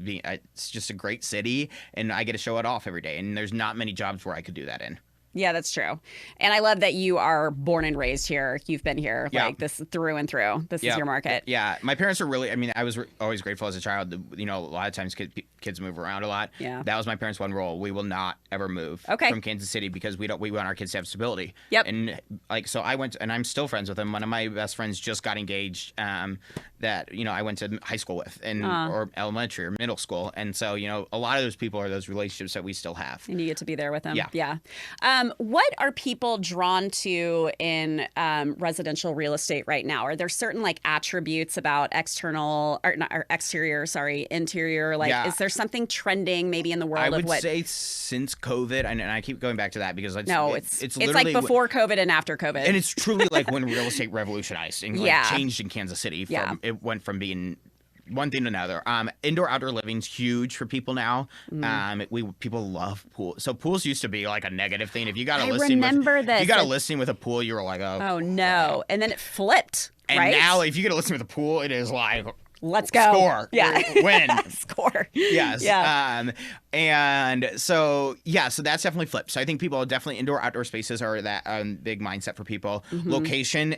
Speaker 2: being, it's just a great city and I get to show it off every day. And there's not many jobs where I could do that in.
Speaker 1: Yeah, that's true. And I love that you are born and raised here. You've been here like this through and through. This is your market.
Speaker 2: Yeah. My parents are really, I mean, I was always grateful as a child. A lot of times kids move around a lot. Yeah. That was my parents' one rule. We will not ever move from Kansas City because we want our kids to have stability. Yep. And like, so I went, and I'm still friends with them. One of my best friends just got engaged that, I went to high school with or elementary or middle school. And so, a lot of those people are those relationships that we still have.
Speaker 1: And you get to be there with them.
Speaker 2: Yeah.
Speaker 1: Yeah. What are people drawn to in residential real estate right now? Are there certain like attributes about interior? Like, is there something trending maybe in the world
Speaker 2: of
Speaker 1: what?
Speaker 2: I would say since COVID, and I keep going back to that because it's
Speaker 1: like before COVID and after COVID.
Speaker 2: And it's truly like when real estate revolutionized and changed in Kansas City. It went from being one thing to another. Indoor outdoor living's huge for people now. People love pools. So pools used to be like a negative thing. If you got a listing, if you got a listing with a pool, you were like, oh
Speaker 1: no, and then it flipped.
Speaker 2: And
Speaker 1: right?
Speaker 2: now, if you get a listing with a pool, it is like,
Speaker 1: let's go.
Speaker 2: Score.
Speaker 1: Yeah.
Speaker 2: Win.
Speaker 1: Score.
Speaker 2: Yes.
Speaker 1: Yeah.
Speaker 2: And so, so that's definitely flipped. So I think people definitely indoor, outdoor spaces are that big mindset for people. Mm-hmm. Location,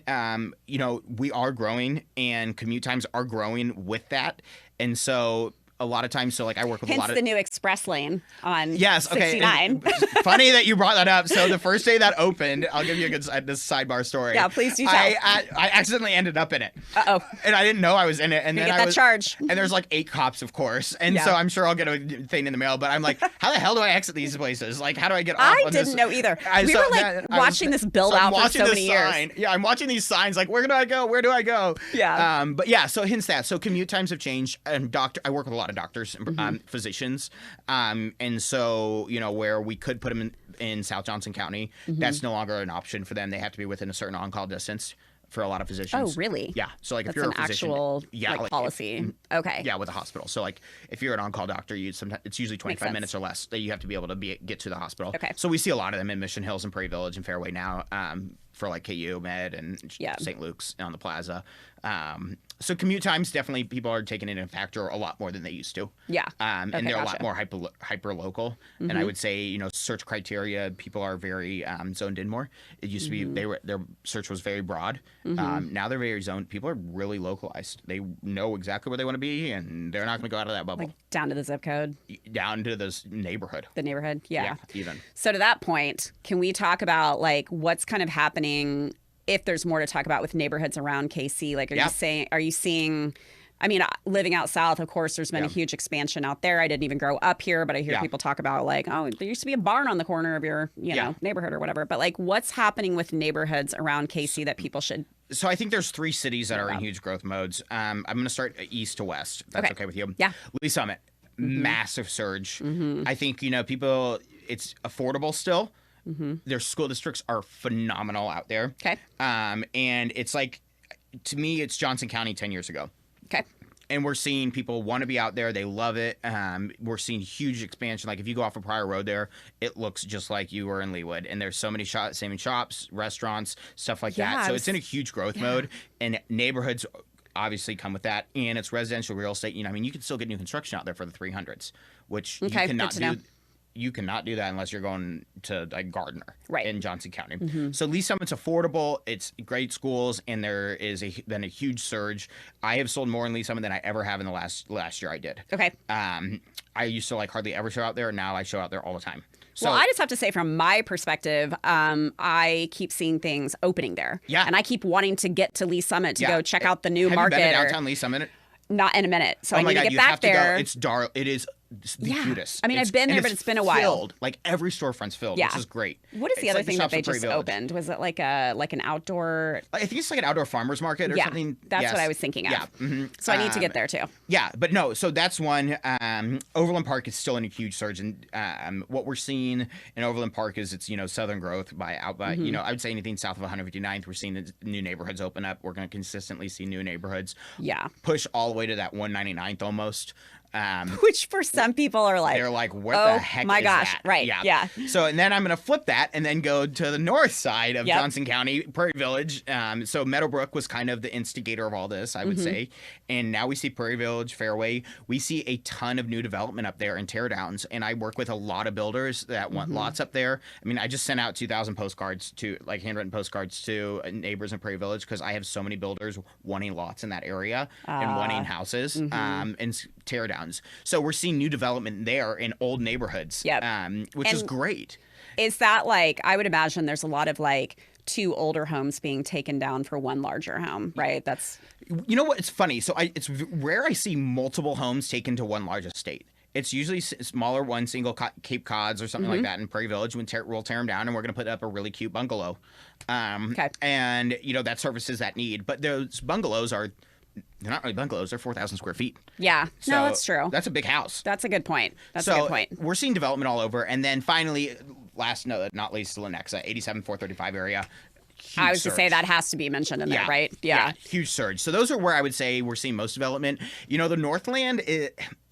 Speaker 2: we are growing and commute times are growing with that. And so a lot of times, so like I work with a lot of...
Speaker 1: the new express lane on 69.
Speaker 2: Yes, funny that you brought that up. So the first day that opened, I'll give you this sidebar story.
Speaker 1: Yeah, please do tell.
Speaker 2: I accidentally ended up in it.
Speaker 1: Uh-oh.
Speaker 2: And I didn't know I was in it. And then
Speaker 1: get that charge.
Speaker 2: And there's like 8 cops, of course. And so I'm sure I'll get a thing in the mail. But I'm like, how the hell do I exit these places? Like, how do I get off on this?
Speaker 1: I didn't know either. We were like watching this build out for so many years.
Speaker 2: Yeah, I'm watching these signs like, where do I go? Where do I go?
Speaker 1: Yeah.
Speaker 2: But yeah, so hence that. So commute times have changed. And I work with a lot of doctors and physicians. And so, where we could put them in South Johnson County, that's no longer an option for them. They have to be within a certain on-call distance for a lot of physicians.
Speaker 1: Oh, really?
Speaker 2: Yeah. So like
Speaker 1: that's
Speaker 2: if you're
Speaker 1: an
Speaker 2: a physician,
Speaker 1: actual policy. Okay.
Speaker 2: Yeah, with a hospital. So like if you're an on-call doctor, it's usually 25 minutes or less that you have to be able to get to the hospital.
Speaker 1: Okay.
Speaker 2: So we see a lot of them in Mission Hills and Prairie Village and Fairway now. for like KU Med and
Speaker 1: Yeah.
Speaker 2: St. Luke's on the Plaza. So commute times, definitely people are taking it in factor a lot more than they used to.
Speaker 1: Yeah.
Speaker 2: And
Speaker 1: Okay,
Speaker 2: they're a
Speaker 1: gotcha.
Speaker 2: lot more hyper local. And I would say, you know, search criteria, people are very zoned in more. It used to be their search was very broad. Now they're very zoned. People are really localized. They know exactly where they want to be, and they're not going to go out of that bubble.
Speaker 1: Like down to the zip code,
Speaker 2: Down to this neighborhood.
Speaker 1: the neighborhood. Yeah.
Speaker 2: Even.
Speaker 1: So to that point, can we talk about like what's kind of happening, if there's more to talk about with neighborhoods around KC? Like, are you seeing, I mean, living out south, of course, there's been a huge expansion out there. I didn't even grow up here, but I hear people talk about like, oh, there used to be a barn on the corner of your, you know, neighborhood or whatever. But like, what's happening with neighborhoods around KC that people should?
Speaker 2: So I think there's 3 cities that are in huge growth modes. I'm going to start east to west. If that's okay with you.
Speaker 1: Yeah.
Speaker 2: Lee Summit, massive surge. I think, you know, people, it's affordable still. Their school districts are phenomenal out there.
Speaker 1: Okay.
Speaker 2: And it's like, to me, it's Johnson County 10 years ago.
Speaker 1: Okay.
Speaker 2: And we're seeing people want to be out there. They love it. We're seeing huge expansion. Like if you go off a Pryor Road there, it looks just like you were in Leawood. And there's so many shops, restaurants, stuff like that. So it's in a huge growth mode. And neighborhoods obviously come with that. And it's residential real estate. You know, I mean, you can still get new construction out there for the 300s, which you cannot do. You cannot do that unless you're going to like Gardner in Johnson County. So Lee Summit's affordable. It's great schools, and there is been a huge surge. I have sold more in Lee Summit than I ever have in the last year I did.
Speaker 1: Okay.
Speaker 2: I used to like hardly ever show out there. Now I show out there all the time. So,
Speaker 1: well, I just have to say, from my perspective, I keep seeing things opening there.
Speaker 2: Yeah.
Speaker 1: And I keep wanting to get to Lee Summit to go check out the new market.
Speaker 2: Have you been to downtown Lee Summit?
Speaker 1: Not in a minute. So I need
Speaker 2: God,
Speaker 1: to get
Speaker 2: you
Speaker 1: back
Speaker 2: have to
Speaker 1: there.
Speaker 2: go. It's dark. It is the cutest.
Speaker 1: I mean, I've been there, but it's been a while.
Speaker 2: Filled. Like every storefront's filled, which is great.
Speaker 1: What is the other thing that they just opened? Was it like an outdoor?
Speaker 2: I think it's like an outdoor farmers market or something.
Speaker 1: That's what I was thinking of.
Speaker 2: Yeah.
Speaker 1: So I need to get there too.
Speaker 2: Yeah, but no. So that's one. Overland Park is still in a huge surge, and what we're seeing in Overland Park is it's southern growth by I would say anything south of 159th. We're seeing new neighborhoods open up. We're going to consistently see new neighborhoods.
Speaker 1: Yeah.
Speaker 2: Push all the way to that 199th almost.
Speaker 1: Which for some people are like,
Speaker 2: they're like, what the heck
Speaker 1: my
Speaker 2: is
Speaker 1: gosh,
Speaker 2: that?
Speaker 1: right, yeah.
Speaker 2: So, and then I'm going to flip that and then go to the north side of Johnson County, Prairie Village. So Meadowbrook was kind of the instigator of all this, I would say. And now we see Prairie Village, Fairway. We see a ton of new development up there and teardowns. And I work with a lot of builders that want lots up there. I mean, I just sent out 2,000 postcards to, like handwritten postcards to neighbors in Prairie Village because I have so many builders wanting lots in that area and wanting houses and teardowns. So we're seeing new development there in old neighborhoods, which is great.
Speaker 1: Is that like, I would imagine there's a lot of like 2 older homes being taken down for 1 larger home, right? That's,
Speaker 2: you know what? It's funny. So it's rare I see multiple homes taken to one large estate. It's usually smaller, one single Cape Cods or something like that in Prairie Village. We'll tear them down, and we're going to put up a really cute bungalow. And that services that need. But those bungalows they're not really bungalows. They're 4,000 square feet.
Speaker 1: Yeah.
Speaker 2: So
Speaker 1: no, that's true.
Speaker 2: That's a big house.
Speaker 1: That's a good point. That's a good point.
Speaker 2: We're seeing development all over. And then finally, last not least, Lenexa, 87-435 area.
Speaker 1: I was to say that has to be mentioned in there, right? Yeah.
Speaker 2: Huge surge. So those are where I would say we're seeing most development. The Northland,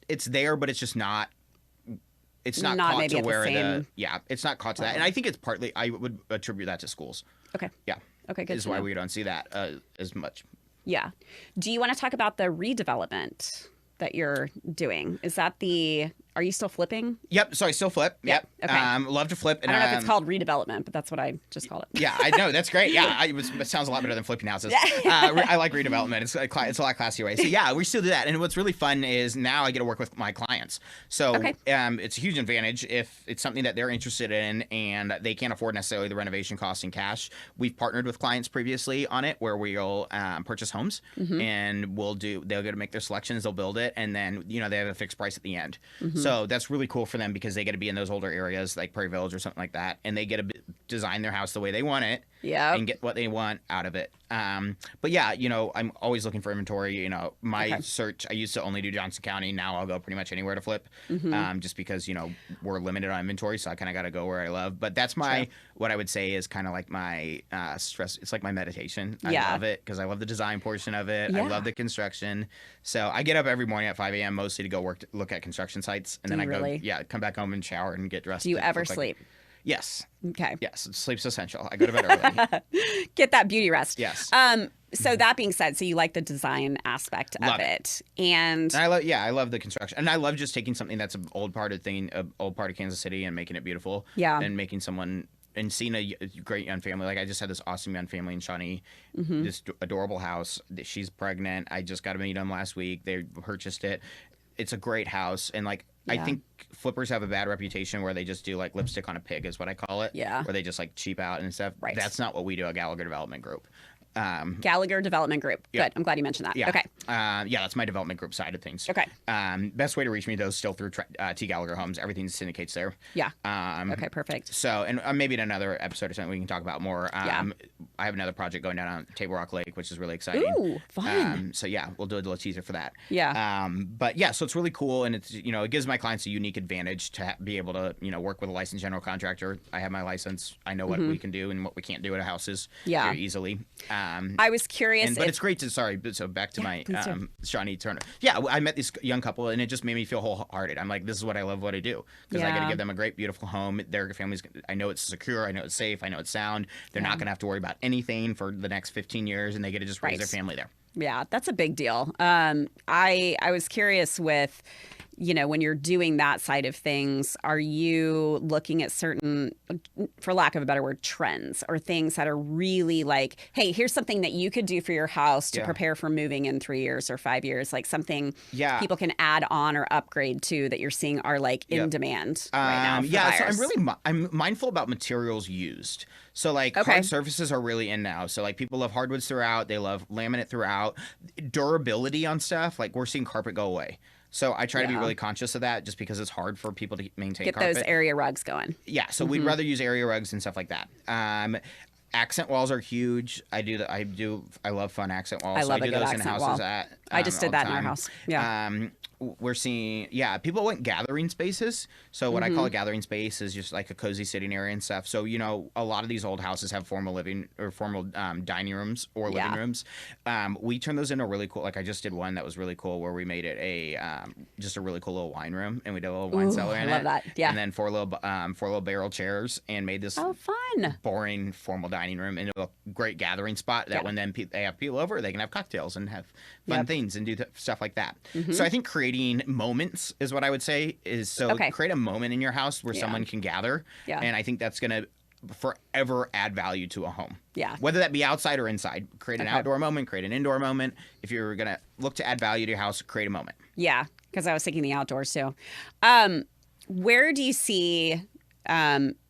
Speaker 2: it's there, but it's just not. It's not caught to where it's not caught to that. And I think it's partly, I would attribute that to schools.
Speaker 1: Okay.
Speaker 2: Yeah.
Speaker 1: Okay, good.
Speaker 2: Is why we don't see that as much.
Speaker 1: Yeah. Do you want to talk about the redevelopment that you're doing? Are you still flipping?
Speaker 2: Yep. So I still flip. Yep.
Speaker 1: Okay.
Speaker 2: Love to flip.
Speaker 1: And, I don't know if it's called redevelopment, but that's what I just call it.
Speaker 2: Yeah, I know. That's great. Yeah. It sounds a lot better than flipping houses. I like redevelopment. It's a lot classier way. So yeah, we still do that. And what's really fun is now I get to work with my clients. So it's a huge advantage if it's something that they're interested in and they can't afford necessarily the renovation costs in cash. We've partnered with clients previously on it where we'll purchase homes and they'll get to make their selections, they'll build it, and then they have a fixed price at the end. So that's really cool for them because they get to be in those older areas like Prairie Village or something like that, and they get to design their house the way they want it and get what they want out of it. But yeah, I'm always looking for inventory. My search, I used to only do Johnson County. Now I'll go pretty much anywhere to flip just because, we're limited on inventory. So I kind of got to go where I love. But that's what I would say is kind of like my stress. It's like my meditation. I love it because I love the design portion of it. I love the construction. So I get up every morning at 5 a.m. mostly to go look at construction sites. And then I come back home and shower and get dressed.
Speaker 1: Do you ever sleep?
Speaker 2: Yes.
Speaker 1: Okay.
Speaker 2: Yes. Sleep's essential. I go to bed early.
Speaker 1: Get that beauty rest.
Speaker 2: Yes.
Speaker 1: So that being said, so you like the design aspect of it. And
Speaker 2: I love the construction. And I love just taking something that's an old part of Kansas City and making it beautiful.
Speaker 1: Yeah.
Speaker 2: And making someone and seeing a great young family. Like I just had this awesome young family in Shawnee, this adorable house. She's pregnant. I just got to meet them last week. They purchased it. It's a great house. And like, I think flippers have a bad reputation where they just do like lipstick on a pig is what I call it.
Speaker 1: Yeah.
Speaker 2: Where they just like cheap out and stuff.
Speaker 1: Right.
Speaker 2: That's not what we do at Gallagher Development Group.
Speaker 1: Gallagher Development Group.
Speaker 2: Yeah.
Speaker 1: Good. I'm glad you mentioned that.
Speaker 2: Yeah.
Speaker 1: Okay.
Speaker 2: That's my development group side of things.
Speaker 1: Okay.
Speaker 2: Best way to reach me though is still through T Gallagher Homes. Everything syndicates there.
Speaker 1: Yeah. Okay. Perfect.
Speaker 2: So, and maybe in another episode or something we can talk about more. I have another project going down on Table Rock Lake, which is really exciting.
Speaker 1: Ooh, fun.
Speaker 2: So yeah, we'll do a little teaser for that.
Speaker 1: Yeah.
Speaker 2: But yeah, so it's really cool, and it's it gives my clients a unique advantage to be able to work with a licensed general contractor. I have my license. I know what we can do and what we can't do at houses very easily.
Speaker 1: I was curious.
Speaker 2: But it's great to so back to my Shawnee Turner. Yeah, I met this young couple, and it just made me feel wholehearted. I'm like, this is what I love, what I do, because I got to give them a great, beautiful home. Their families, I know it's secure, I know it's safe, I know it's sound. They're not going to have to worry about anything for the next 15 years, and they get to just raise their family there.
Speaker 1: Yeah, that's a big deal. I was curious with, when you're doing that side of things, are you looking at certain, for lack of a better word, trends or things that are really like, hey, here's something that you could do for your house to prepare for moving in 3 years or 5 years, like something people can add on or upgrade to that you're seeing are like in demand right now for buyers?
Speaker 2: So I'm mindful about materials used. So like hard surfaces are really in now. So like people love hardwoods throughout. They love laminate throughout. Durability on stuff, like we're seeing carpet go away. So I try to be really conscious of that just because it's hard for people to maintain carpet.
Speaker 1: Get those area rugs going.
Speaker 2: Yeah, so we'd rather use area rugs and stuff like that. Accent walls are huge. I love fun accent walls.
Speaker 1: I love
Speaker 2: a
Speaker 1: good accent wall. I just did that in our house. Yeah.
Speaker 2: We're seeing, people want gathering spaces. So what I call a gathering space is just like a cozy sitting area and stuff. So, a lot of these old houses have formal living or formal dining rooms or living rooms. We turn those into really cool. Like I just did one that was really cool where we made it just a really cool little wine room, and we did a little wine cellar in it. I love that. Yeah. And then four little barrel chairs, and made this
Speaker 1: fun,
Speaker 2: boring formal dining room into a great gathering spot that when they have people over, they can have cocktails and have fun things and do stuff like that. So I think creating moments is what I would say create a moment in your house where someone can gather. Yeah. And I think that's going to forever add value to a home. Yeah. Whether that be outside or inside. Create an outdoor moment, create an indoor moment. If you're going to look to add value to your house, create a moment.
Speaker 1: Yeah. Because I was thinking the outdoors too. Where do you see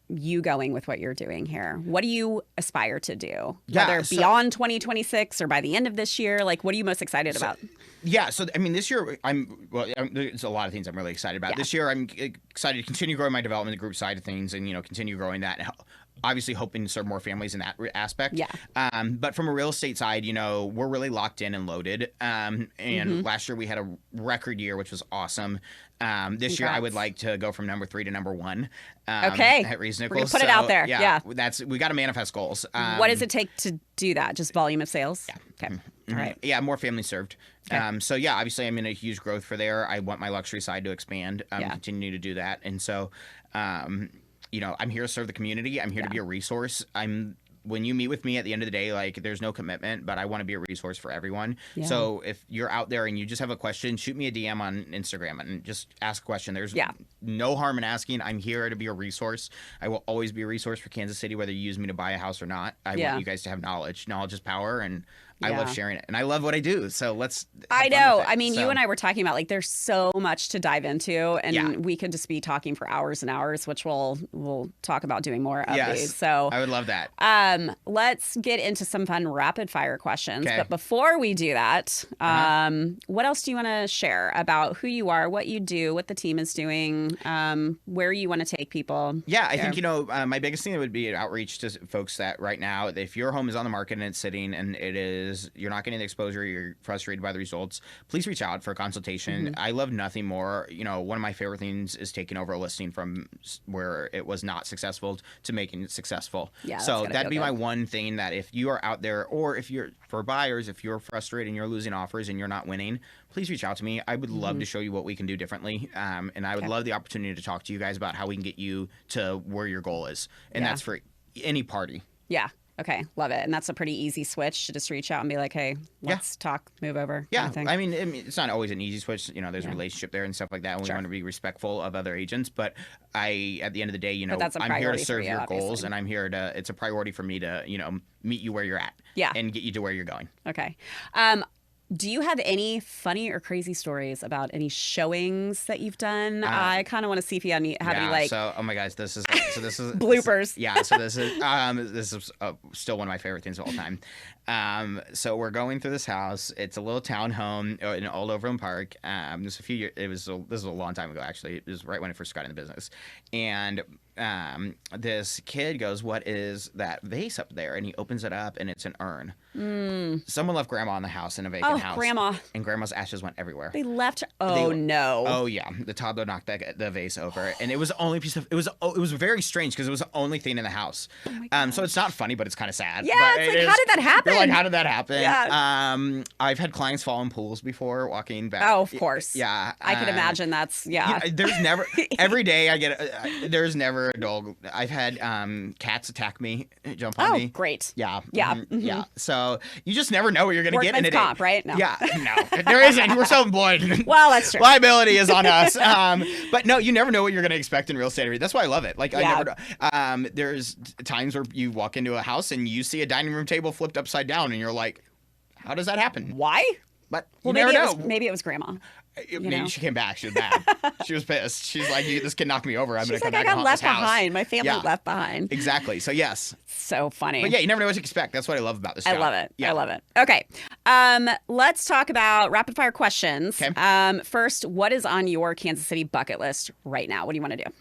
Speaker 1: you going with what you're doing here? What do you aspire to do? Whether beyond 2026 or by the end of this year, like what are you most excited about?
Speaker 2: Yeah, so I mean, this year there's a lot of things I'm really excited about. Yeah. This year I'm excited to continue growing my development group side of things and continue growing that. And obviously hoping to serve more families in that aspect. Yeah. But from a real estate side, we're really locked in and loaded. And last year we had a record year, which was awesome. This year I would like to go from number 3 to number 1. At ReeceNichols.
Speaker 1: We're gonna put it out there. Yeah.
Speaker 2: We got to manifest goals.
Speaker 1: What does it take to do that? Just volume of sales?
Speaker 2: Yeah.
Speaker 1: Okay.
Speaker 2: Mm-hmm.
Speaker 1: All right.
Speaker 2: Yeah, more families served. Okay. Obviously I'm in a huge growth for there. I want my luxury side to expand. Continue to do that. And so, I'm here to serve the community. I'm here to be a resource. When you meet with me at the end of the day, like there's no commitment, but I want to be a resource for everyone. Yeah. So if you're out there and you just have a question, shoot me a DM on Instagram and just ask a question. There's no harm in asking. I'm here to be a resource. I will always be a resource for Kansas City, whether you use me to buy a house or not. I want you guys to have knowledge. Knowledge is power, and I love sharing it, and I love what I do. So let's.
Speaker 1: I know. I mean, you and I were talking about like there's so much to dive into, and we could just be talking for hours and hours, which we'll talk about doing more of these. So
Speaker 2: I would love that.
Speaker 1: Let's get into some fun rapid fire questions. Okay. But before we do that, what else do you want to share about who you are, what you do, what the team is doing, where you want to take people?
Speaker 2: Yeah, I think my biggest thing would be outreach to folks that right now, if your home is on the market and it's sitting and it is is you're not getting the exposure, you're frustrated by the results, please reach out for a consultation. I love nothing more. One of my favorite things is taking over a listing from where it was not successful to making it successful.
Speaker 1: Yeah,
Speaker 2: so that'd be my one thing, that if you are out there, or if you're for buyers, if you're frustrated and you're losing offers and you're not winning, please reach out to me. I would love to show you what we can do differently. And I would love the opportunity to talk to you guys about how we can get you to where your goal is. And that's for any party.
Speaker 1: Yeah. Okay. Love it. And that's a pretty easy switch to just reach out and be like, hey, let's talk, move over.
Speaker 2: Yeah. I mean, it's not always an easy switch. There's a relationship there and stuff like that. And we want to be respectful of other agents. But at the end of the day, I'm here to serve your goals, and I'm here it's a priority for me to, meet you where you're at.
Speaker 1: Yeah.
Speaker 2: And get you to where you're going.
Speaker 1: Okay. Do you have any funny or crazy stories about any showings that you've done? I kind of want to see if you have any like.
Speaker 2: So, oh my gosh, this is
Speaker 1: bloopers.
Speaker 2: So this is still one of my favorite things of all time. So we're going through this house. It's a little townhome in Old Overland Park. This was a long time ago, actually. It was right when I first got in the business, and this kid goes, "What is that vase up there?" And he opens it up, and it's an urn. Someone left Grandma in the house, in a vacant house.
Speaker 1: Grandma.
Speaker 2: And Grandma's ashes went everywhere.
Speaker 1: They left her. No.
Speaker 2: Oh yeah, the toddler knocked the vase over, and it was the only piece of. It was very strange because it was the only thing in the house. Oh so it's not funny, but it's kind of sad.
Speaker 1: Yeah, it's like, how did that happen?
Speaker 2: You're like, how did that happen?
Speaker 1: Yeah.
Speaker 2: I've had clients fall in pools before walking back.
Speaker 1: Oh, of course.
Speaker 2: Yeah.
Speaker 1: I could imagine that's
Speaker 2: there's never every day I get there's never a dog. I've had cats attack me, jump on me.
Speaker 1: Oh, great.
Speaker 2: Yeah.
Speaker 1: Yeah.
Speaker 2: Yeah. So you just never know what you're gonna get in a day.
Speaker 1: Comp, right? No.
Speaker 2: Yeah. No, there isn't. We're self-employed.
Speaker 1: Well, that's true.
Speaker 2: Liability is on us. But no, you never know what you're gonna expect in real estate. That's why I love it. Like I never know. There's times where you walk into a house and you see a dining room table flipped upside down, and you're like, how does that happen?
Speaker 1: Why?
Speaker 2: But you never know.
Speaker 1: Maybe it was Grandma.
Speaker 2: Maybe she came back. She was mad. She was pissed. She's like, this kid knocked me over. I'm going to come back
Speaker 1: and haunt this house. I got left behind. My family left behind.
Speaker 2: Exactly. So, yes.
Speaker 1: So funny.
Speaker 2: But yeah, you never know what to expect. That's what I love about this job.
Speaker 1: I love it.
Speaker 2: Yeah.
Speaker 1: I love it. Okay. Let's talk about rapid fire questions.
Speaker 2: Okay.
Speaker 1: First, what is on your Kansas City bucket list right now? What do you want to do?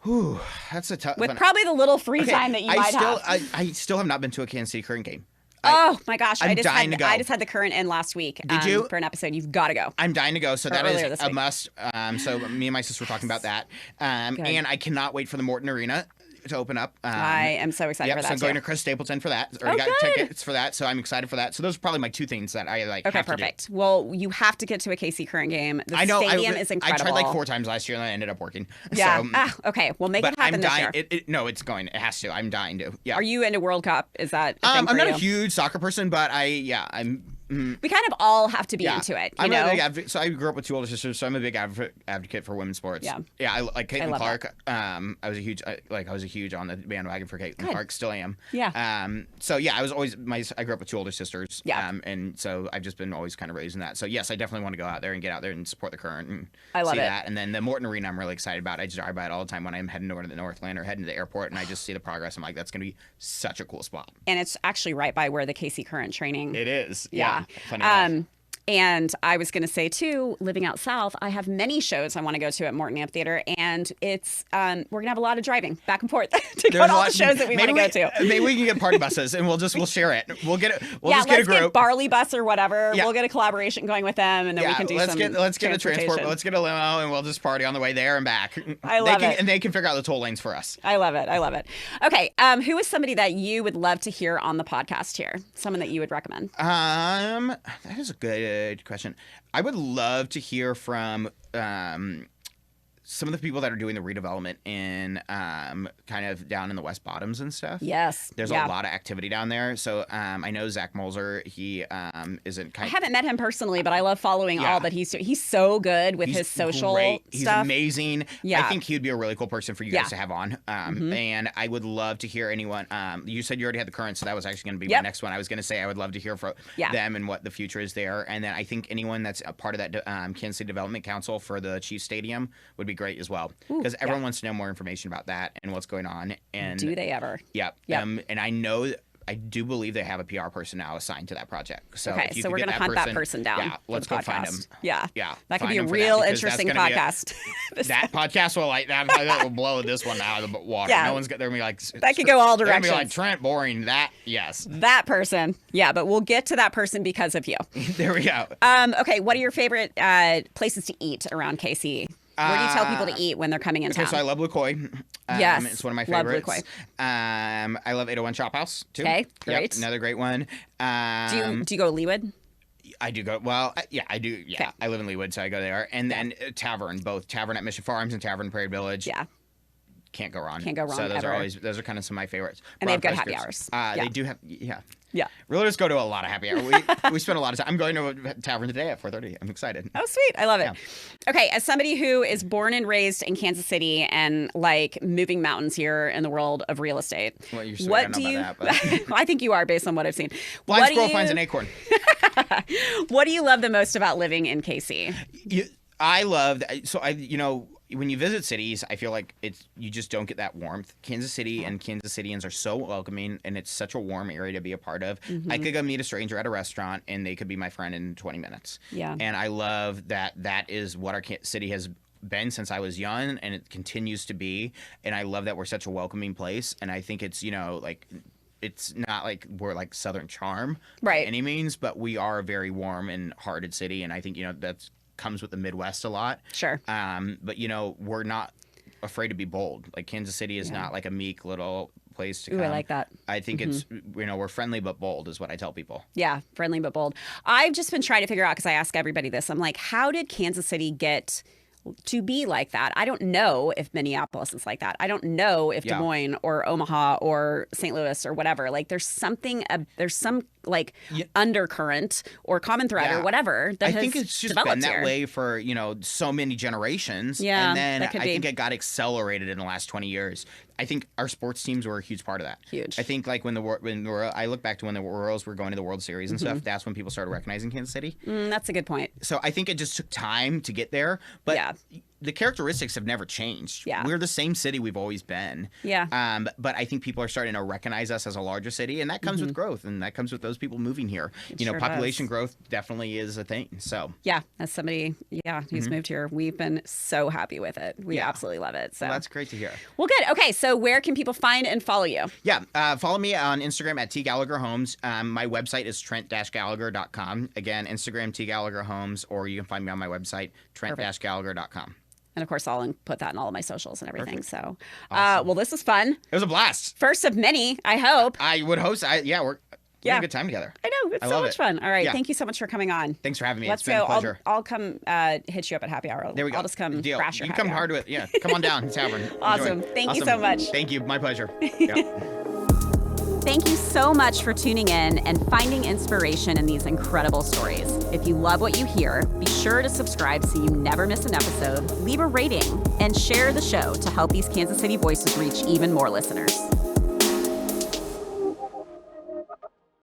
Speaker 2: Whew, that's a tough one.
Speaker 1: With probably the little free time that you might have.
Speaker 2: I still have not been to a Kansas City Current game.
Speaker 1: Oh my gosh!
Speaker 2: I'm dying to go.
Speaker 1: I just had the Current in last week.
Speaker 2: Did you?
Speaker 1: For an episode? You've got to go.
Speaker 2: I'm dying to go. So that is a must. So me and my sister were talking about that. And I cannot wait for the Morton Arena to open up.
Speaker 1: I am so excited for that.
Speaker 2: So I'm going to Chris Stapleton for that. Already got tickets for that, so I'm excited for that. So those are probably my two things that I like.
Speaker 1: Okay, perfect. Well, you have to get to a KC Current game. The stadium is incredible.
Speaker 2: I tried like 4 times last year and I ended up working.
Speaker 1: Yeah. So, okay. Well, make it happen this year.
Speaker 2: No, it's going. It has to. I'm dying to. Yeah.
Speaker 1: Are you into World Cup? Is that?
Speaker 2: I'm not a huge soccer person, but I'm.
Speaker 1: We kind of all have to be into it.
Speaker 2: I'm a big advocate. So I grew up with 2 older sisters, so I'm a big advocate for women's sports.
Speaker 1: Yeah.
Speaker 2: Yeah. I like Caitlin Clark. I was a huge on the bandwagon for Caitlin Clark. Still am.
Speaker 1: Yeah.
Speaker 2: So yeah, I was always I grew up with 2 older sisters.
Speaker 1: Yeah.
Speaker 2: And so I've just been always kind of raised in that. So yes, I definitely want to go out there and get out there and support the Current and
Speaker 1: I love
Speaker 2: see
Speaker 1: it.
Speaker 2: that. And then the Morton Arena, I'm really excited about. I just drive by it all the time when I'm heading over to the Northland or heading to the airport, and I just see the progress. I'm like, that's going to be such a cool spot.
Speaker 1: And it's actually right by where the KC Current training.
Speaker 2: It is.
Speaker 1: Yeah.
Speaker 2: Funny enough.
Speaker 1: And I was going to say, too, living out south, I have many shows I want to go to at Morton Amphitheater, and it's we're going to have a lot of driving back and forth to go to all the shows that we want to go to.
Speaker 2: Maybe we can get party buses, and we'll share it. We'll just get a group.
Speaker 1: Let's get Barley Bus or whatever. Yeah. We'll get a collaboration going with them, and then we can do
Speaker 2: let's get a transport. Let's get a limo, and we'll just party on the way there and back.
Speaker 1: I love it.
Speaker 2: And they can figure out the toll lanes for us.
Speaker 1: I love it. I love it. Okay. Who is somebody that you would love to hear on the podcast here? Someone that you would recommend?
Speaker 2: That is a good question. I would love to hear from some of the people that are doing the redevelopment in kind of down in the West Bottoms and stuff.
Speaker 1: Yes.
Speaker 2: There's a lot of activity down there. So I know Zach Molzer, he isn't kind of... I
Speaker 1: haven't met him personally, but I love following all that he's doing. He's so good with his social stuff.
Speaker 2: He's amazing.
Speaker 1: Yeah.
Speaker 2: I think he would be a really cool person for you guys to have on. And I would love to hear anyone... you said you already had the Current, so that was actually going to be my next one. I was going to say I would love to hear from them and what the future is there. And then I think anyone that's a part of that Kansas City Development Council for the Chiefs Stadium would be great as well, because everyone wants to know more information about that and what's going on. And
Speaker 1: do they ever?
Speaker 2: Yeah. And I know I do believe they have a PR person now assigned to that project. So
Speaker 1: okay,
Speaker 2: if you
Speaker 1: so
Speaker 2: could
Speaker 1: we're
Speaker 2: get
Speaker 1: going to hunt that person down.
Speaker 2: Yeah, let's go find him.
Speaker 1: Yeah.
Speaker 2: Yeah.
Speaker 1: That could
Speaker 2: find
Speaker 1: be a
Speaker 2: him for
Speaker 1: real
Speaker 2: that, because
Speaker 1: interesting
Speaker 2: that's gonna
Speaker 1: podcast.
Speaker 2: That podcast will that will blow this one out of the water.
Speaker 1: Yeah.
Speaker 2: No one's they're gonna be like
Speaker 1: that could go all directions.
Speaker 2: They're gonna be like, Trent, boring. That yes.
Speaker 1: That person. Yeah, but we'll get to that person because of you.
Speaker 2: There we go.
Speaker 1: Okay, what are your favorite places to eat around KC? Where do you tell people to eat when they're coming in town?
Speaker 2: So I love LaCoy.
Speaker 1: Yes.
Speaker 2: It's one of my favorites.
Speaker 1: Love
Speaker 2: LaCoy. I love 801 Chop House, too.
Speaker 1: Okay, great.
Speaker 2: Yep, another great one.
Speaker 1: Do you go to Leawood?
Speaker 2: I do go. Well, yeah, I do. Yeah,
Speaker 1: okay.
Speaker 2: I live in Leawood, so I go there. And then Tavern, both Tavern at Mission Farms and Tavern Prairie Village.
Speaker 1: Yeah.
Speaker 2: Can't go wrong.
Speaker 1: Can't go wrong.
Speaker 2: So those are kind of some of my favorites.
Speaker 1: And they have good happy hours.
Speaker 2: They do have. Yeah.
Speaker 1: Yeah.
Speaker 2: Realtors go to a lot of happy hours. We spend a lot of time. I'm going to a tavern today at 4:30. I'm excited.
Speaker 1: Oh, sweet. I love it.
Speaker 2: Yeah.
Speaker 1: Okay. As somebody who is born and raised in Kansas City and like moving mountains here in the world of real estate,
Speaker 2: well, you're sure what do you? That, but...
Speaker 1: I think you are based on what I've seen.
Speaker 2: Blind squirrel finds an acorn.
Speaker 1: What do you love the most about living in KC?
Speaker 2: I love that. So when you visit cities, I feel like you just don't get that warmth. Kansas City and Kansas Cityans are so welcoming, and it's such a warm area to be a part of. I could go meet a stranger at a restaurant, and they could be my friend in 20 minutes.
Speaker 1: Yeah.
Speaker 2: And I love that is what our city has been since I was young, and it continues to be. And I love that we're such a welcoming place. And I think it's, it's not like we're like Southern charm by any means, but we are a very warm and hearted city. And I think, that's comes with the Midwest a lot.
Speaker 1: Sure.
Speaker 2: But we're not afraid to be bold. Like Kansas City is not like a meek little place to come.
Speaker 1: Ooh, I like that.
Speaker 2: I think it's we're friendly but bold is what I tell people.
Speaker 1: Yeah, friendly but bold. I've just been trying to figure out, because I ask everybody this. I'm like, how did Kansas City get to be like that? I don't know if Minneapolis is like that. I don't know if Des Moines or Omaha or St. Louis or whatever. Like there's some undercurrent or common thread or whatever that
Speaker 2: I think it's just been that way for, so many generations.
Speaker 1: Yeah,
Speaker 2: and then I think it got accelerated in the last 20 years. I think our sports teams were a huge part of that.
Speaker 1: Huge.
Speaker 2: I think like when I look back to when the Royals were going to the World Series and stuff, that's when people started recognizing Kansas City.
Speaker 1: That's a good point.
Speaker 2: So I think it just took time to get there, but the characteristics have never changed.
Speaker 1: Yeah.
Speaker 2: We're the same city we've always been.
Speaker 1: Yeah.
Speaker 2: But I think people are starting to recognize us as a larger city, and that comes with growth, and that comes with those people moving here. Population growth definitely is a thing. So
Speaker 1: yeah, as somebody who's moved here, we've been so happy with it. We absolutely love it. So
Speaker 2: that's great to hear.
Speaker 1: Well, good. Okay, so where can people find and follow you?
Speaker 2: Yeah, follow me on Instagram at T Gallagher Homes. My website is trent-gallagher.com. Again, Instagram T Gallagher Homes, or you can find me on my website trent-gallagher.com.
Speaker 1: And of course, I'll put that in all of my socials and everything.
Speaker 2: Perfect.
Speaker 1: So,
Speaker 2: Awesome.
Speaker 1: well, this was fun.
Speaker 2: It was a blast.
Speaker 1: First of many, I hope.
Speaker 2: I would hope so. We had a good time together.
Speaker 1: I know. It's so much fun. All right. Thank you so much for coming on.
Speaker 2: Thanks for having me.
Speaker 1: Let's
Speaker 2: it's been
Speaker 1: go.
Speaker 2: a pleasure.
Speaker 1: I'll come hit you up at happy hour.
Speaker 2: There we go.
Speaker 1: I'll just come
Speaker 2: Deal.
Speaker 1: crash your
Speaker 2: You
Speaker 1: happy
Speaker 2: come
Speaker 1: hour.
Speaker 2: hard with it. Yeah. Come on down. Tavern.
Speaker 1: Awesome. Thank you so much.
Speaker 2: Thank you. My pleasure. Yeah.
Speaker 1: Thank you so much for tuning in and finding inspiration in these incredible stories. If you love what you hear, be sure to subscribe so you never miss an episode, leave a rating, and share the show to help these Kansas City voices reach even more listeners.